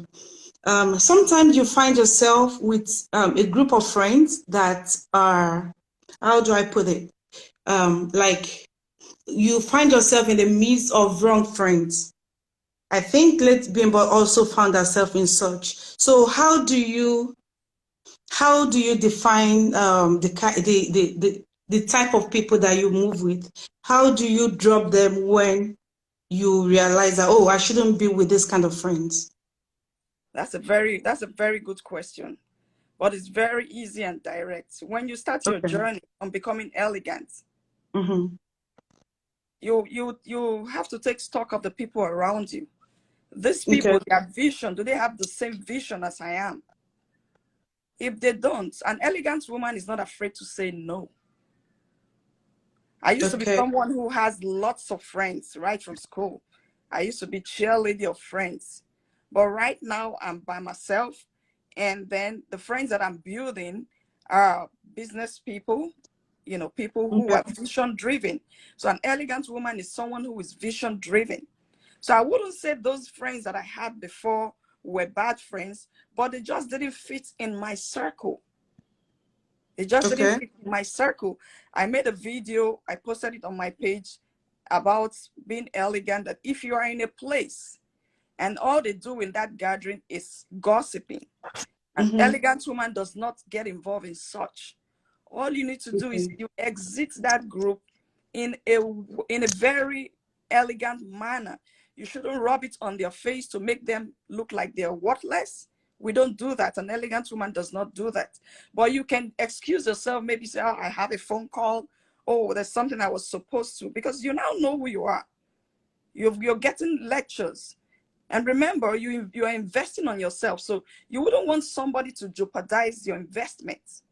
Sometimes you find yourself with a group of friends that are, how do I put it? Like you find yourself in the midst of wrong friends. I think late Bimbo also found herself in such. So how do you define the type of people that you move with? How do you drop them when you realize that, oh, I shouldn't be with this kind of friends? That's a very good question. But it's very easy and direct. When you start your Okay. journey on becoming elegant, Mm-hmm. you have to take stock of the people around you. These Okay. people, their vision, do they have the same vision as I am? If they don't, an elegant woman is not afraid to say no. I used to be Okay. someone who has lots of friends right from school. I used to be cheerleader of friends. But right now I'm by myself. And then the friends that I'm building are business people, people who Okay. are vision driven. So an elegant woman is someone who is vision driven. So I wouldn't say those friends that I had before were bad friends, but they just didn't fit in my circle. It just didn't Okay. fit in my circle. I made a video, I posted it on my page about being elegant, that if you are in a place and all they do in that gathering is gossiping, an Mm-hmm. elegant woman does not get involved in such. All you need to do is Okay. you exit that group in a very elegant manner. You shouldn't rub it on their face to make them look like they're worthless. We don't do that. An elegant woman does not do that. But you can excuse yourself, maybe say, oh, I have a phone call. Oh, there's something I was supposed to, because you now know who you are. You're getting lectures. And remember, you are investing on yourself. So you wouldn't want somebody to jeopardize your investment. So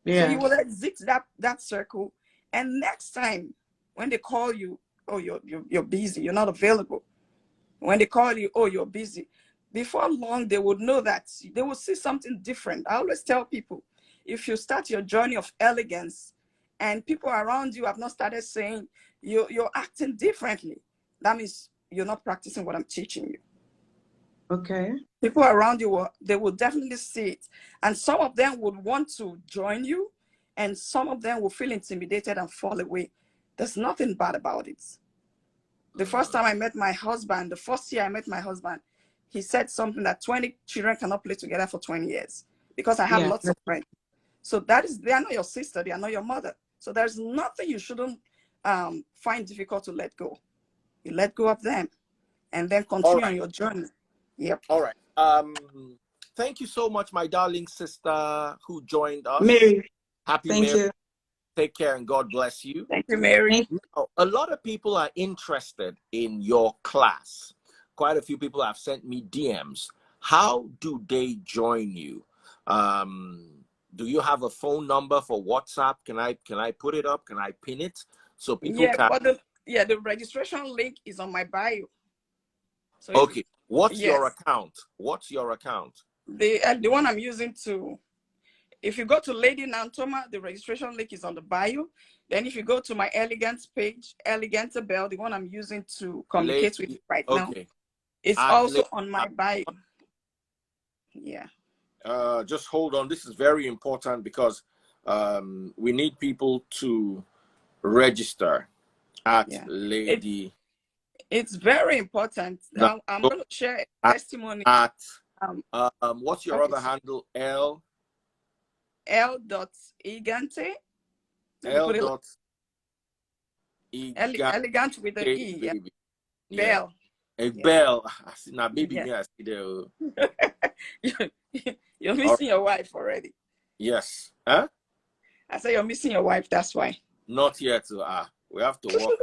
you Yeah. will exit that circle. And next time when they call you, oh, you're busy, you're not available. When they call you, oh, you're busy. Before long, they would know that they will see something different. I always tell people, if you start your journey of elegance and people around you have not started saying you're acting differently, that means you're not practicing what I'm teaching you. Okay. People around you, they will definitely see it. And some of them would want to join you, and some of them will feel intimidated and fall away. There's nothing bad about it. The first time I met my husband, the first year I met my husband, he said something that 20 children cannot play together for 20 years, because I had Yeah. lots of friends. So they are not your sister, they are not your mother. So there's nothing you shouldn't find difficult to let go. You let go of them and then All continue right. on your journey. Yep. All right. Thank you so much, my darling sister who joined us. Mary, Happy thank Mary. you. Take care and God bless you. Thank you, Mary. Thank Now, a lot of people are interested in your class. Quite a few people have sent me DMs. How do they join you? Do you have a phone number for WhatsApp? Can I put it up? Can I pin it so people Yeah, can? but the registration link is on my bio. So Okay. What's your yes, account? What's your account? the one I'm using to, if you go to Lady Nantoma, the registration link is on the bio. Then if you go to my Elegance page, Elegante Bell, the one I'm using to communicate with you Lady. right now, Okay. it's At also Lady. on my bio. Yeah. Just hold on. This is very important because we need people to register at Yeah. It Lady. it's very important. Now, I'm going to share a at, testimony. at Um, what's your okay, other handle? L.egante. Let me L put it like dot Egante, elegant with the E. Yeah. baby. Yeah. Bell. A Yeah. bell. Now, baby, Yeah. me, I see the. You're All right. missing your wife already. Yes. Huh? I say you're missing your wife. That's why. Not yet. We have to work.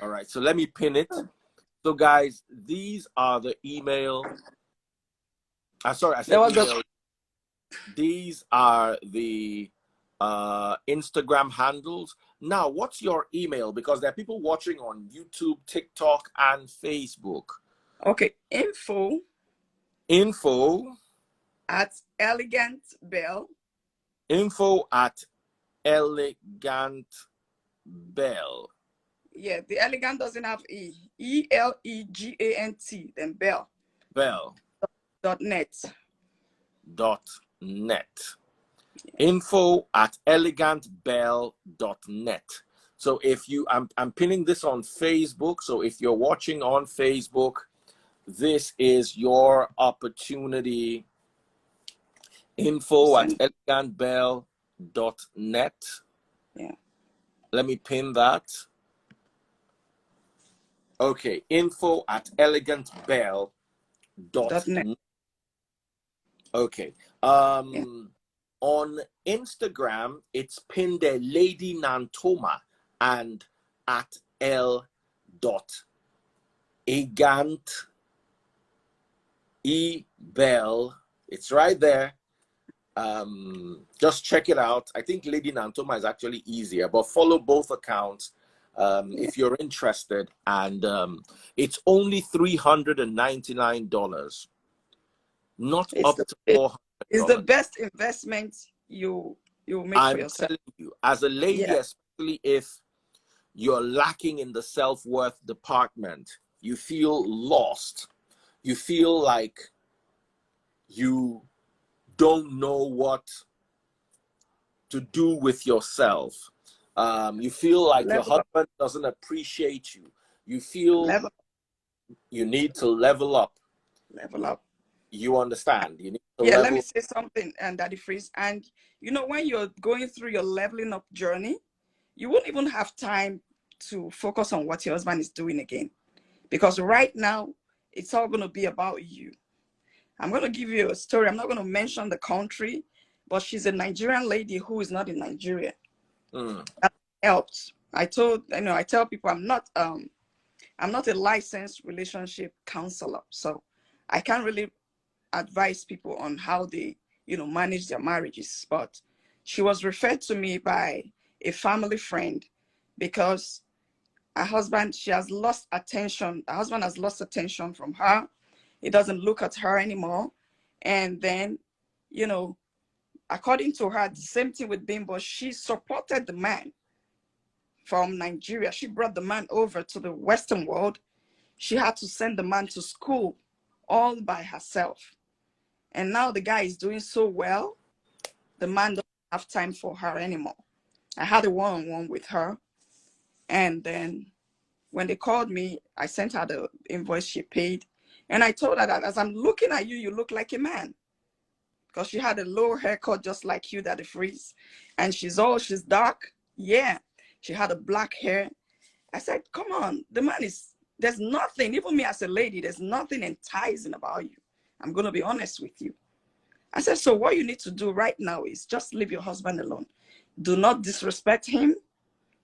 All right. So let me pin it. So, guys, these are the email. Sorry, I There said was a email. These are the Instagram handles. Now, what's your email? Because there are people watching on YouTube, TikTok, and Facebook. Okay, info at Elegant Bell. Info at Elegant Bell. Yeah, the elegant doesn't have E. ELEGANT, then Bell. Bell. .net. .net. Info at elegantbell.net. So if you, I'm pinning this on Facebook. So if you're watching on Facebook, this is your opportunity. Info at elegantbell.net. Yeah. Let me pin that. Okay, info at elegantbell.net. Okay. Yeah. On Instagram, it's pinned there, Lady Nantoma, and at L.egant Bell. It's right there. Just check it out. I think Lady Nantoma is actually easier, but follow both accounts if you're interested. And it's only $399, not It's up the, to it- $400. it's the best investment you make for I'm yourself. telling you, as a lady, Yeah. especially if you're lacking in the self-worth department, you feel lost, you feel like you don't know what to do with yourself, you feel like your Level up. husband doesn't appreciate you, you feel Level you need to level up. level up. You understand? You need to Yeah, let me level. say something, and Daddy Freeze. And you know, when you're going through your leveling up journey, you won't even have time to focus on what your husband is doing again. Because right now, it's all going to be about you. I'm going to give you a story. I'm not going to mention the country, but she's a Nigerian lady who is not in Nigeria. That helps. I tell people I'm not a licensed relationship counselor, so I can't really advise people on how they, manage their marriages. But she was referred to me by a family friend because her husband, she has lost attention. Her husband has lost attention from her. He doesn't look at her anymore. And then, according to her, the same thing with Bimbo, she supported the man from Nigeria. She brought the man over to the Western world. She had to send the man to school all by herself. And now the guy is doing so well, the man doesn't have time for her anymore. I had a one-on-one with her. And then when they called me, I sent her the invoice she paid. And I told her that as I'm looking at you, you look like a man. Because she had a low haircut just like you, Daddy Freeze. And she's dark. Yeah. She had a black hair. I said, come on, there's nothing, even me as a lady, there's nothing enticing about you. I'm going to be honest with you. I said, so what you need to do right now is just leave your husband alone. Do not disrespect him,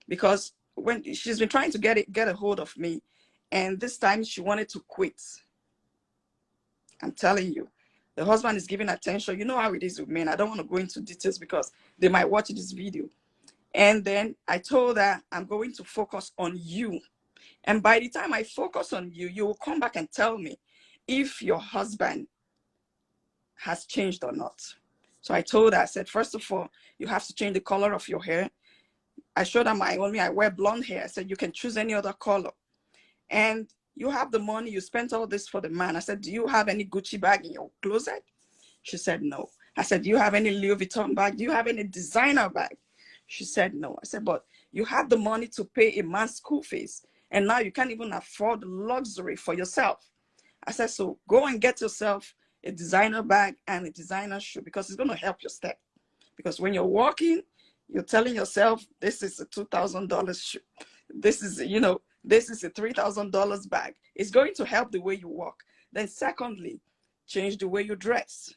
because when she's been trying to get a hold of me, and this time she wanted to quit. I'm telling you, the husband is giving attention. You know how it is with men. I don't want to go into details because they might watch this video. And then I told her, I'm going to focus on you. And by the time I focus on you, you will come back and tell me if your husband has changed or not. So I told her, I said, first of all, you have to change the color of your hair. I showed her I wear blonde hair. I said, you can choose any other color. And you have the money, you spent all this for the man. I said, do you have any Gucci bag in your closet? She said, no. I said, do you have any Louis Vuitton bag? Do you have any designer bag? She said, no. I said, but you have the money to pay a man's school fees, and now you can't even afford luxury for yourself. I said, so go and get yourself a designer bag and a designer shoe, because it's going to help your step. Because when you're walking, you're telling yourself, this is a $2,000 shoe. This is a $3,000 bag. It's going to help the way you walk. Then secondly, change the way you dress.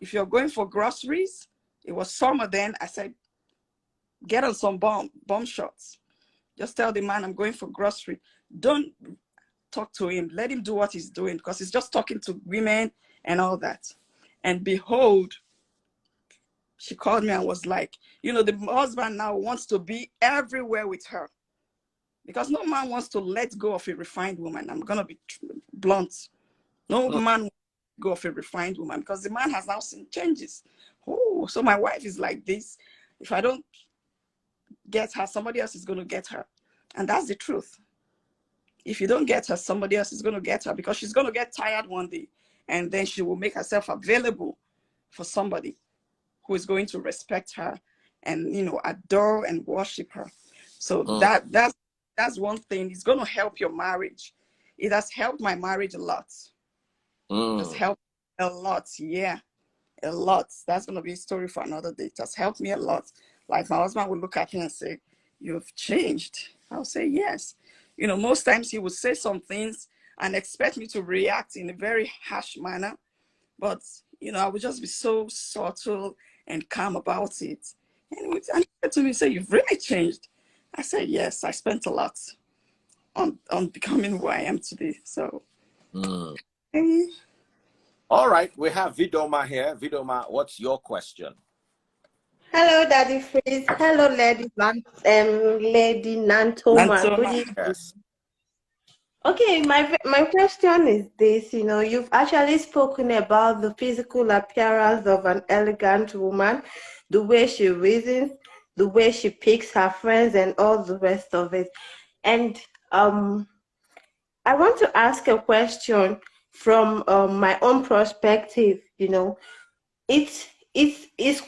If you're going for groceries, it was summer then, I said, get on some bomb shorts. Just tell the man, I'm going for grocery. Don't talk to him. Let him do what he's doing, because he's just talking to women and all that. And behold, She called me and was like, you know, the husband now wants to be everywhere with her, because no man wants to let go of a refined woman. I'm going to be blunt. No Mm, man wants to go of a refined woman, because the man has now seen changes. Oh, so my wife is like this. If I don't get her, somebody else is going to get her. And that's the truth. If you don't get her, somebody else is going to get her, because she's going to get tired one day, and then she will make herself available for somebody who is going to respect her and, you know, adore and worship her. So mm, that's one thing. It's going to help your marriage. It has helped my marriage a lot. It has mm, helped a lot. Yeah, a lot. That's going to be a story for another day. It has helped me a lot. Like, my husband would look at me and say, "You've changed." I'll say, "Yes." You know, most times he would say some things and expect me to react in a very harsh manner. But, you know, I would just be so subtle and calm about it. And he said to me, say, "You've really changed." I said, "Yes, I spent a lot on becoming who I am today." So, mm. hey. All right, we have Vidoma here. Vidoma, what's your question? Hello, Daddy Freeze. Hello, Lady Nantoma. Good Nantoma. evening. Yes. Okay, my question is this. You know, you've actually spoken about the physical appearance of an elegant woman, the way she reasons, the way she picks her friends, and all the rest of it. And I want to ask a question from my own perspective. You know, it's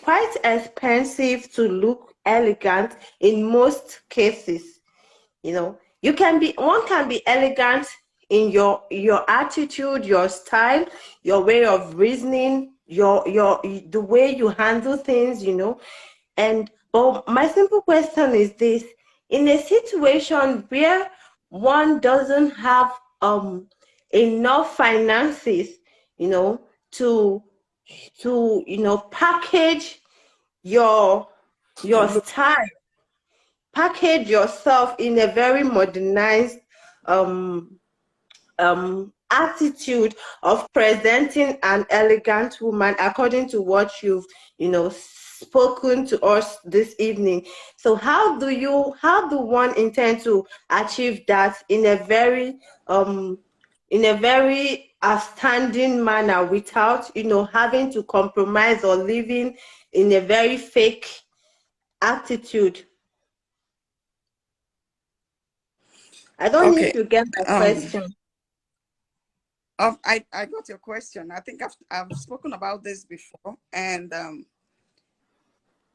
quite expensive to look elegant in most cases. You know, one can be elegant in your attitude, your style, your way of reasoning, your the way you handle things, you know. And but my simple question is this: in a situation where one doesn't have enough finances, you know, to package your To your look. style, package yourself in a very modernized um attitude of presenting an elegant woman according to what you've spoken to us this evening. So how do one intend to achieve that in a very outstanding manner without having to compromise or living in a very fake attitude? I don't know Okay. if you get my Um, question. I got your question. I think I've spoken about this before, and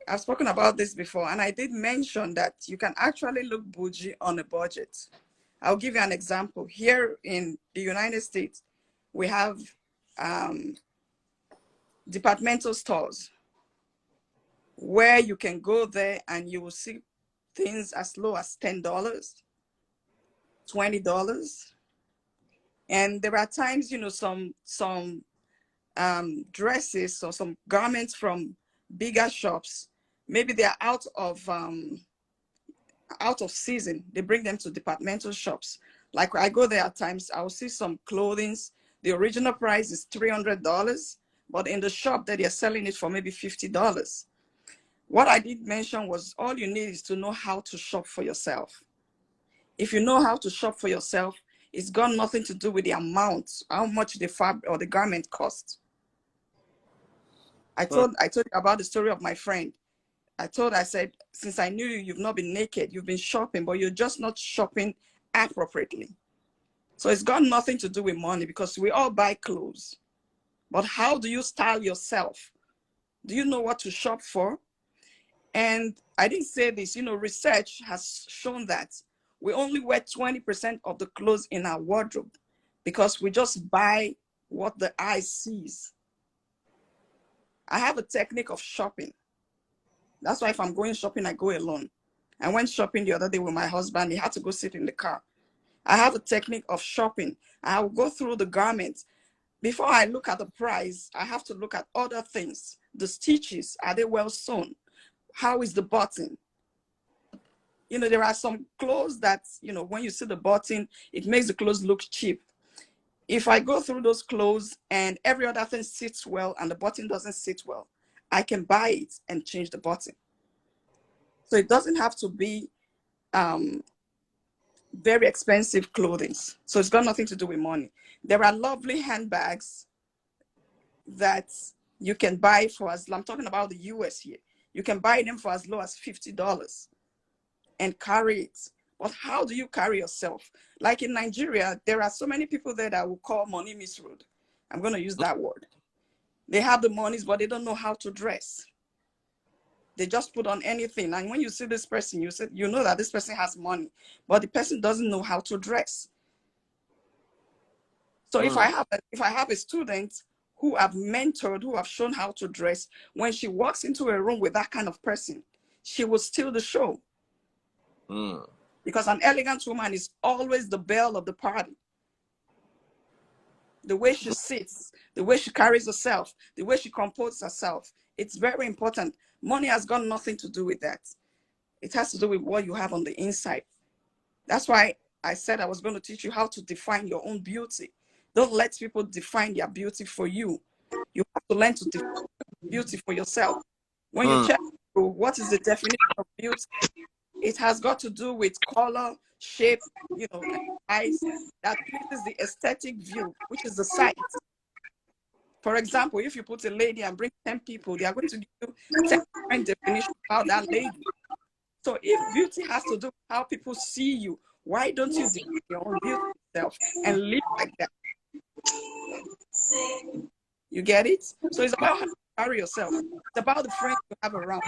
I've spoken about this before, and I did mention that you can actually look bougie on a budget. I'll give you an example. Here in the United States, we have departmental stores where you can go there and you will see things as low as $10, $20. And there are times, you know, some dresses or some garments from bigger shops, maybe they're out of season. They bring them to departmental shops. Like, I go there at times, I'll see some clothings. The original price is $300, but in the shop that they're selling it for maybe $50. What I did mention was all you need is to know how to shop for yourself. If you know how to shop for yourself, it's got nothing to do with the amount, how much the fabric or the garment costs. Mm, I told you about the story of my friend. I said, since I knew you, you've not been naked, you've been shopping, but you're just not shopping appropriately. So it's got nothing to do with money, because we all buy clothes. But how do you style yourself? Do you know what to shop for? And I didn't say this, you know, research has shown that we only wear 20% of the clothes in our wardrobe, because we just buy what the eye sees. I have a technique of shopping. That's why if I'm going shopping, I go alone. I went shopping the other day with my husband. He had to go sit in the car. I have a technique of shopping. I will go through the garments. Before I look at the price, I have to look at other things. The stitches, are they well sewn? How is the button? You know, there are some clothes that, you know, when you see the button, it makes the clothes look cheap. If I go through those clothes and every other thing sits well and the button doesn't sit well, I can buy it and change the button. So it doesn't have to be very expensive clothing. So it's got nothing to do with money. There are lovely handbags that you can buy for I'm talking about the US here. You can buy them for as low as $50 and carry it. But how do you carry yourself? Like in Nigeria, there are so many people there that will call money misroad. I'm going to use that word. They have the monies, but they don't know how to dress. They just put on anything. And when you see this person, you know that this person has money, but the person doesn't know how to dress. So if I have a student who I've mentored, who have shown how to dress, when she walks into a room with that kind of person, she will steal the show. Because an elegant woman is always the belle of the party. The way she sits, the way she carries herself, the way she composes herself, it's very important. Money has got nothing to do with that. It has to do with what you have on the inside. That's why I said I was going to teach you how to define your own beauty. Don't let people define their beauty for you. You have to learn to define beauty for yourself. When you check what is the definition of beauty, it has got to do with color, shape, and eyes that pleases the aesthetic view, which is the sight. For example, if you put a lady and bring 10 people, they are going to give you 10 different definitions about that lady. So if beauty has to do with how people see you, why don't you define your own beauty yourself and live like that? You get it? So it's about how you carry yourself. It's about the friends you have around.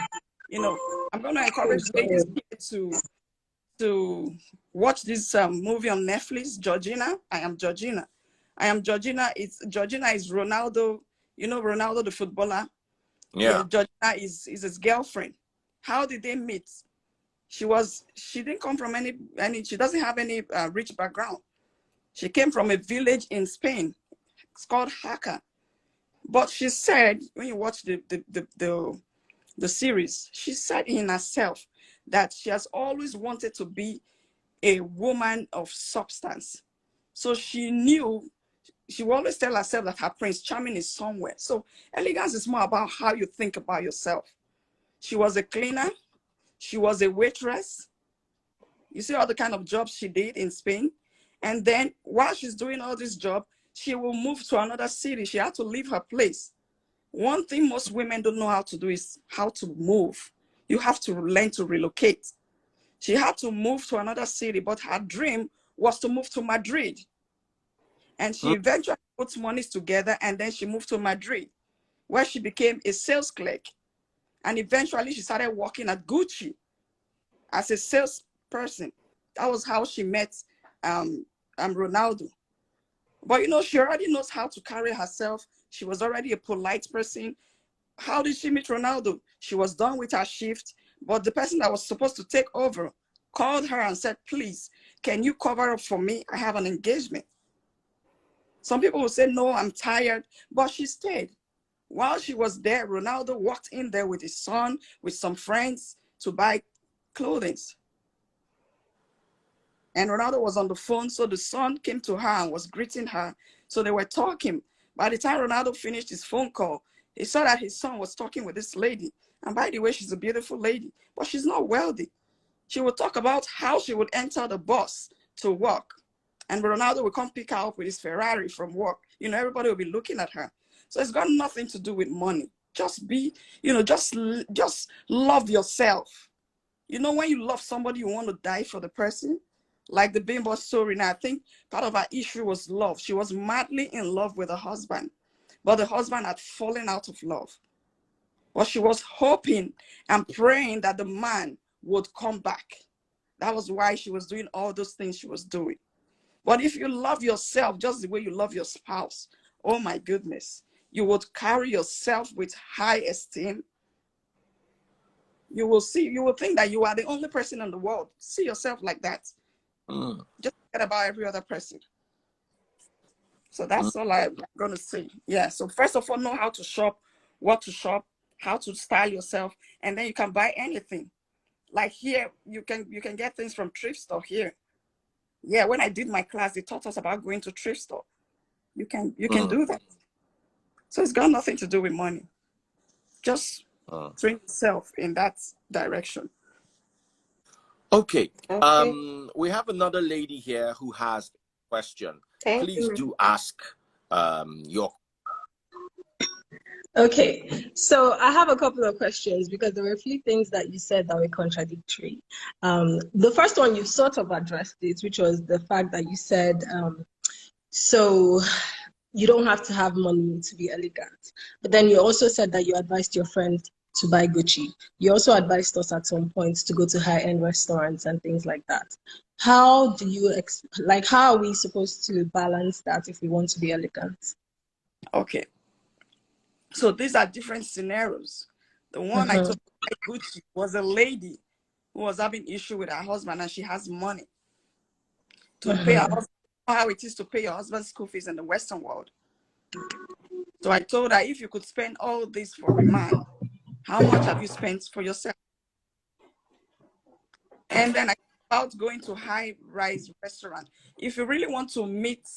I'm going to encourage ladies to watch this movie on Netflix, Georgina. I Am Georgina. I Am Georgina. Georgina is Ronaldo. You know Ronaldo, the footballer? Yeah, Georgina is his girlfriend. How did they meet? She didn't come from she doesn't have any rich background. She came from a village in Spain. It's called Jaca. But she said, when you watch the series, she said in herself that she has always wanted to be a woman of substance. So she knew, she will always tell herself that her Prince Charming is somewhere. So elegance is more about how you think about yourself. She was a cleaner. She was a waitress. You see all the kind of jobs she did in Spain. And then while she's doing all this job, she will move to another city. She had to leave her place. One thing most women don't know how to do is how to move. You have to learn to relocate. She had to move to another city, but her dream was to move to Madrid. And she eventually put monies together, and then she moved to Madrid, where she became a sales clerk. And eventually she started working at Gucci as a salesperson. That was how she met Ronaldo. But she already knows how to carry herself. She was already a polite person. How did she meet Ronaldo? She was done with her shift, but the person that was supposed to take over called her and said, please, can you cover up for me? I have an engagement. Some people will say, no, I'm tired, but she stayed. While she was there, Ronaldo walked in there with his son, with some friends to buy clothing. And Ronaldo was on the phone, so the son came to her and was greeting her. So they were talking. By the time Ronaldo finished his phone call, he saw that his son was talking with this lady. And by the way, she's a beautiful lady, but she's not wealthy. She would talk about how she would enter the bus to work. And Ronaldo would come pick her up with his Ferrari from work. Everybody will be looking at her. So it's got nothing to do with money. Just be, just love yourself. When you love somebody, you want to die for the person. Like the Bimbo story. Now, I think part of her issue was love. She was madly in love with her husband, but the husband had fallen out of love. But she was hoping and praying that the man would come back. That was why she was doing all those things she was doing. But if you love yourself just the way you love your spouse, oh my goodness, you would carry yourself with high esteem. You will think that you are the only person in the world. See yourself like that. Just forget about every other person. So that's all I'm going to say. Yeah. So first of all, know how to shop, what to shop, how to style yourself, and then you can buy anything. Like here, you can get things from thrift store here. Yeah. When I did my class, they taught us about going to thrift store. You can do that. So it's got nothing to do with money. Just train yourself in that direction. Okay. Okay. We have another lady here who has a question. Thank Please you. do ask your. Okay, so I have a couple of questions because there were a few things that you said that were contradictory. The first one, you sort of addressed it, which was the fact that you said, so you don't have to have money to be elegant. But then you also said that you advised your friend to buy Gucci. You also advised us at some point to go to high-end restaurants and things like that. How do you, how are we supposed to balance that if we want to be elegant? Okay. So these are different scenarios. The one I told Gucci was a lady who was having issue with her husband, and she has money to pay her husband. You know how it is to pay your husband's school fees in the Western world. So I told her, if you could spend all this for a man, how much have you spent for yourself? And then I about going to high-rise restaurant. If you really want to meet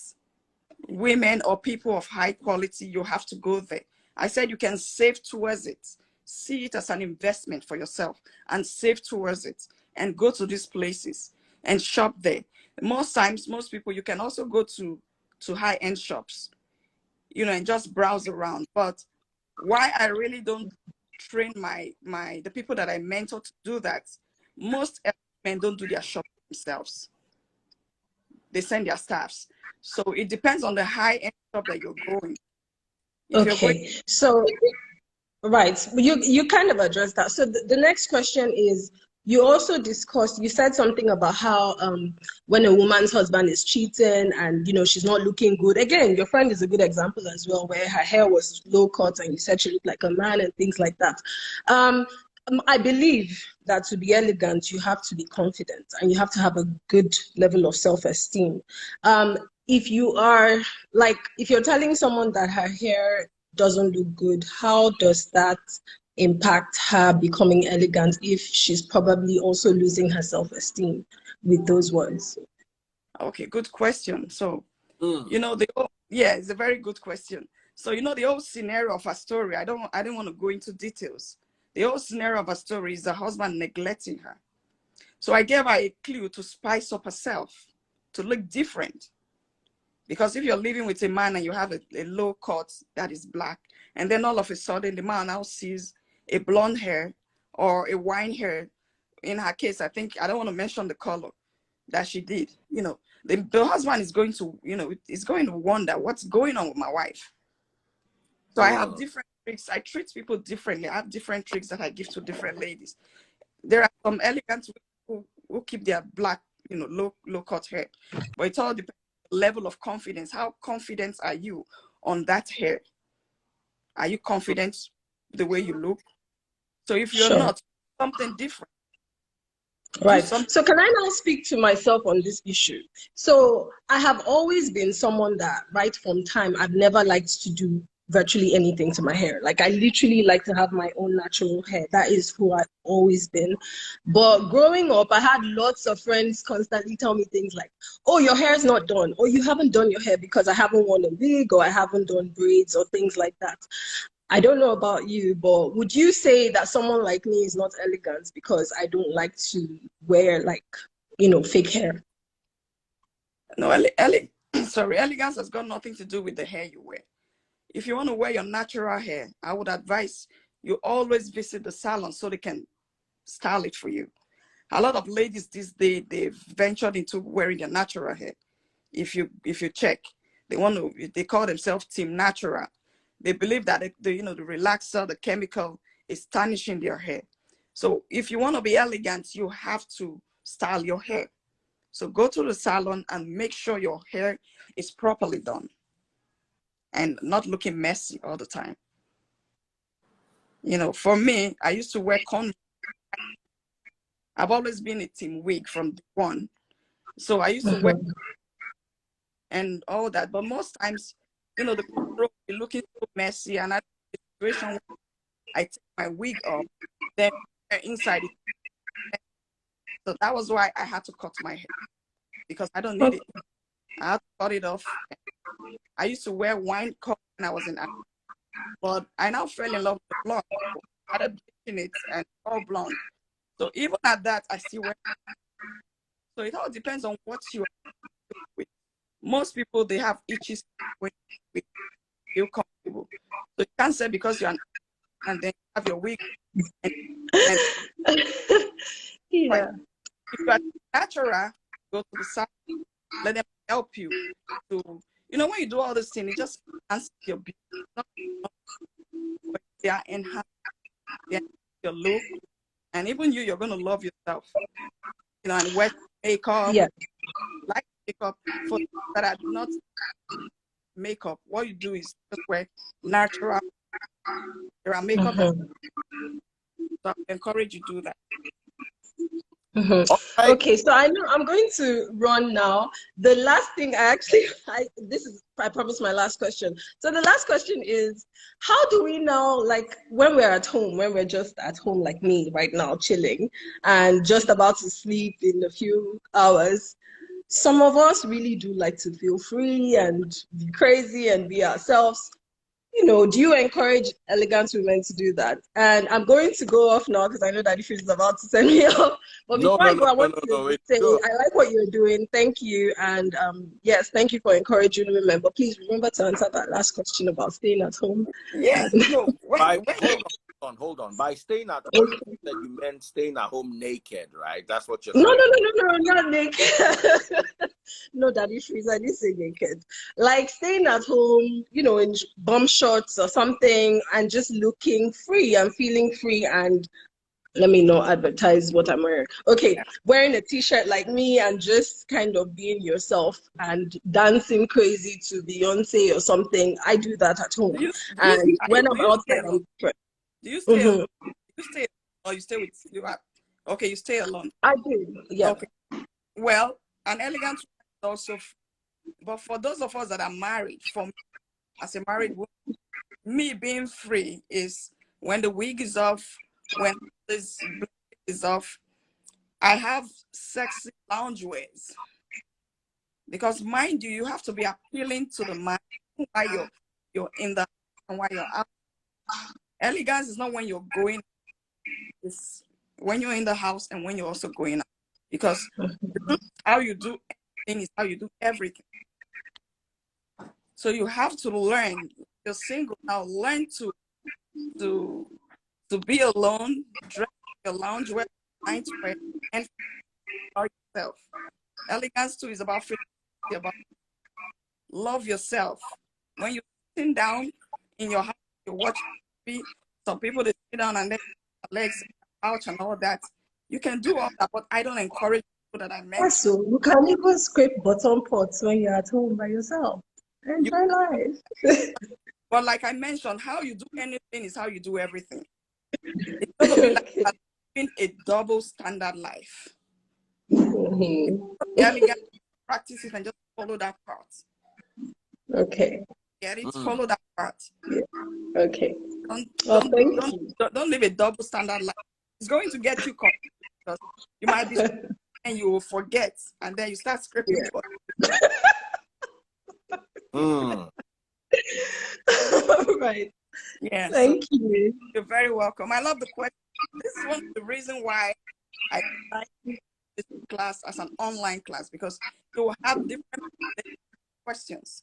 women or people of high quality, you have to go there. I said you can save towards it. See it as an investment for yourself and save towards it and go to these places and shop there. Most times, most people, you can also go to high-end shops, you know, and just browse around. But why I really don't train the people that I mentor to do that, most men don't do their shopping themselves. They send their staffs. So it depends on the high-end shop that you're going. If you're going, Okay, so right, you kind of addressed that. So the next question is, you also discussed, you said something about how when a woman's husband is cheating and she's not looking good. Again, your friend is a good example as well, where her hair was low cut and you said she looked like a man and things like that. I believe that to be elegant, you have to be confident and you have to have a good level of self-esteem. If you are if you're telling someone that her hair doesn't look good, how does that impact her becoming elegant if she's probably also losing her self-esteem with those words? okay, good question. So, it's a very good question. So, the whole scenario of her story, I don't want to go into details. The whole scenario of her story is the husband neglecting her. So I gave her a clue to spice up herself, to look different. Because if you're living with a man and you have a low cut that is black, and then all of a sudden the man now sees a blonde hair or a wine hair, in her case, I don't want to mention the color that she did, the husband is going to, is going to wonder what's going on with my wife. So I have different tricks. I treat people differently. I have different tricks that I give to different ladies. There are some elegant women who keep their black, low cut hair, but it all depends on the level of confidence. How confident are you on that hair? Are you confident the way you look? So if you're Sure. not, something different. Right. So can I now speak to myself on this issue? So I have always been someone that right from time, I've never liked to do virtually anything to my hair. Like I literally like to have my own natural hair. That is who I've always been. But growing up, I had lots of friends constantly tell me things like, oh, your hair is not done, or you haven't done your hair because I haven't worn a wig or I haven't done braids or things like that. I don't know about you, but would you say that someone like me is not elegant because I don't like to wear fake hair? No, elegance has got nothing to do with the hair you wear. If you want to wear your natural hair, I would advise you always visit the salon so they can style it for you. A lot of ladies these days, they've ventured into wearing their natural hair. If you check, they call themselves Team Natural. They believe that the relaxer, the chemical is tarnishing their hair. So if you want to be elegant, you have to style your hair. So go to the salon and make sure your hair is properly done and not looking messy all the time. For me, I used to wear corn. I've always been a team wig from day one. So I used to wear and all that. But most times, the people will be looking so messy, and I situation where I take my wig off, then inside it. So that was why I had to cut my hair, because I don't need it. I had to cut it off. I used to wear wine cut when I was in Africa, but I now fell in love with blonde. I started bleaching it and all blonde. So even at that, I still wear. So it all depends on what you are with. Most people, they have itchy skin when you feel comfortable. So you can't say because you're an and then you have your wig and Yeah. right. If you are natural, go to the side, let them help you to, when you do all this thing, it just enhances your beauty. Not, but they are enhancing your look, and even you're going to love yourself, and wear makeup, Yeah. like makeup. For that are not makeup, what you do is just wear natural. There are makeup that so I encourage you to do that. All right. Okay, so I know I'm going to run now. The last thing I promise my last question. So the last question is, how do we now, like when we're at home, when we're just at home like me right now, chilling and just about to sleep in a few hours, some of us really do like to feel free and be crazy and be ourselves. Do you encourage elegant women to do that? And I'm going to go off now because I know that if is about to send me off. But No, before no, I no, go, I no, want no, to no. It's say good. I like what you're doing. Thank you. And yes, thank you for encouraging women. But please remember to answer that last question about staying at home. Yes, no. Hold on. By staying at home, Okay. that you meant staying at home naked, right? That's what you're No, no, saying. no, no, no, not naked. No, Daddy Freeze, I didn't say naked. Like staying at home, in bum shorts or something and just looking free and feeling free and let me not advertise what I'm wearing. Okay, wearing a t-shirt like me and just kind of being yourself and dancing crazy to Beyonce or something. I do that at home. And when I'm Do you stay outside, alone? I'm different. Do you stay alone? Hmm. You stay or you stay with you are okay, you stay alone. I do, yeah. Okay. Well, an elegant woman is also but for those of us that are married, for me, as a married woman, me being free is when the wig is off, when this blanket is off, I have sexy loungewears. Because mind you, you have to be appealing to the man while you're in the and while you're out. Elegance is not when you're going, it's when you're in the house and when you're also going out. Because how you do anything is how you do everything. So you have to learn. You're single now. Learn to to be alone, dress your loungewear, nightwear, and for yourself. Elegance too is about freedom, about love yourself. When you're sitting down in your house, you watch TV. Some people they sit down and then legs couch and all that. You can do all that, but I don't encourage people that I mentioned. So you can even scrape bottom pots when you're at home by yourself. You, Enjoy life. but like I mentioned, how you do anything is how you do everything. It's going to be like living a double standard life. Mhm. Elegant practice it and just follow that part. Okay. Get it? Mm. Follow that part. Yeah. Okay. Don't Well, don't thank don't you. don't live a double standard life. It's going to get you caught because you might be and you will forget, and then you start scraping Yeah. for. Mm. Right. Yeah, so Thank you. you're very welcome. I love the question. This is one of the reasons why I like this class as an online class because you will have different questions,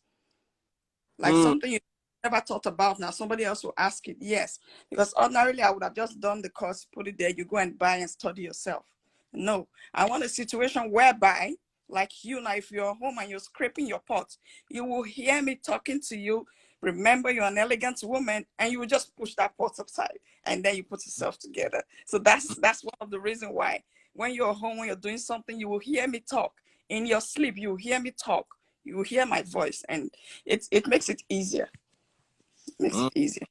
like Mm. something you never thought about. Now somebody else will ask it. Yes, because ordinarily I would have just done the course, put it there, you go and buy and study yourself. No, I want a situation whereby, like you now, if you're home and you're scraping your pot, you will hear me talking to you. Remember, you're an elegant woman, and you will just push that pot aside, and then you put yourself together. So that's one of the reasons why when you're home, when you're doing something, you will hear me talk. In your sleep, you will hear me talk. You will hear my voice, and it makes it easier. It makes Mm. it easier.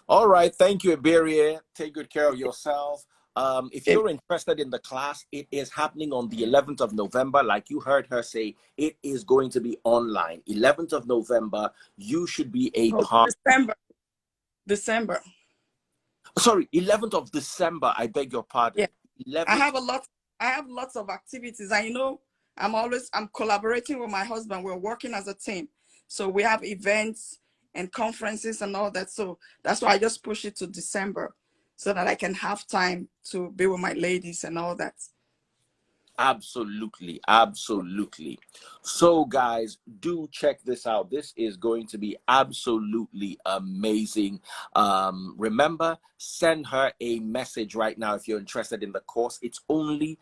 All right. Thank you, Iberia. Take good care of yourself. If It, you're interested in the class, it is happening on the 11th of November. Like you heard her say, it is going to be online. 11th of November, you should be a oh, part. December. Sorry, 11th of December. I beg your Yeah. pardon. I 11th. have I have lots of activities. And I'm collaborating with my husband. We're working as a team. So we have events and conferences and all that. So that's why I just push it to December so that I can have time to be with my ladies and all that. Absolutely, absolutely. So guys, do check this out. This is going to be absolutely amazing. Remember, send her a message right now if you're interested in the course. It's only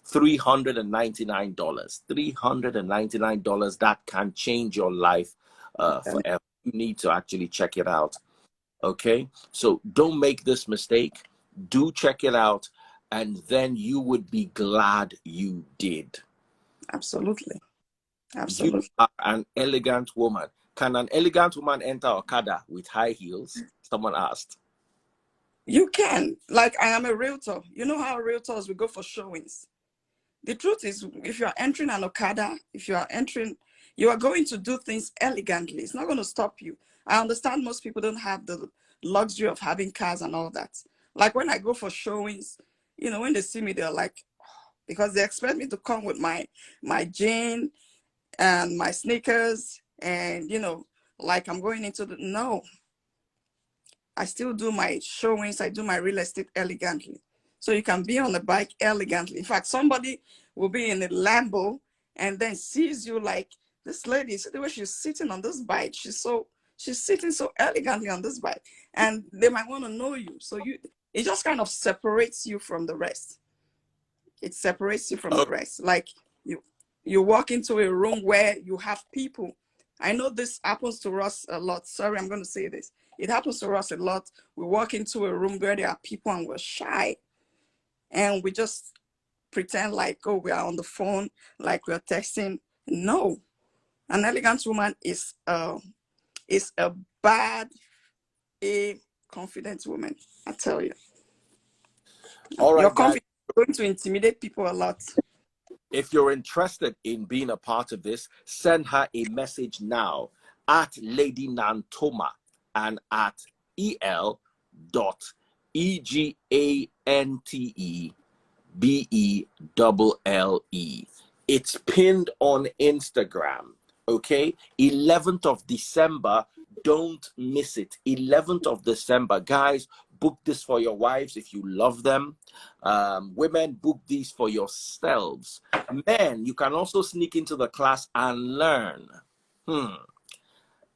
$399. $399. That can change your life forever. You need to actually check it out. Okay, so don't make this mistake. Do check it out, and then you would be glad you did. Absolutely. You Absolutely. are an elegant woman. Can an elegant woman enter Okada with high heels? Someone asked. You can. Like, I am a realtor. You know how realtors, we go for showings. The truth is, if you are entering an Okada, if you are entering, you are going to do things elegantly. It's not going to stop you. I understand most people don't have the luxury of having cars and all that. Like when I go for showings, you know, when they see me, they're like, because they expect me to come with my jean and my sneakers, and you know, like I'm going into the, no, I still do my showings, I do my real estate elegantly. So you can be on the bike elegantly. In fact, somebody will be in a Lambo and then sees you like, this lady, see the way she's sitting on this bike, she's sitting so elegantly on this bike, and they might want to know you. So it just kind of separates you from the rest. It separates you from the rest. Like you walk into a room where you have people. I know this happens to us a lot. Sorry, I'm going to say this. It happens to us a lot. We walk into a room where there are people and we're shy, and we just pretend like, oh, we are on the phone, like we're texting. No, an elegant woman is a bad, a confident woman. I tell you. All right, Your guys. confidence is going to intimidate people a lot. If you're interested in being a part of this, send her a message now at Lady Nantoma and at el.egantebelle. It's pinned on Instagram. Okay, 11th of December. Don't miss it. 11th of December, guys. Book this for your wives if you love them. Women, book these for yourselves. Men, you can also sneak into the class and learn.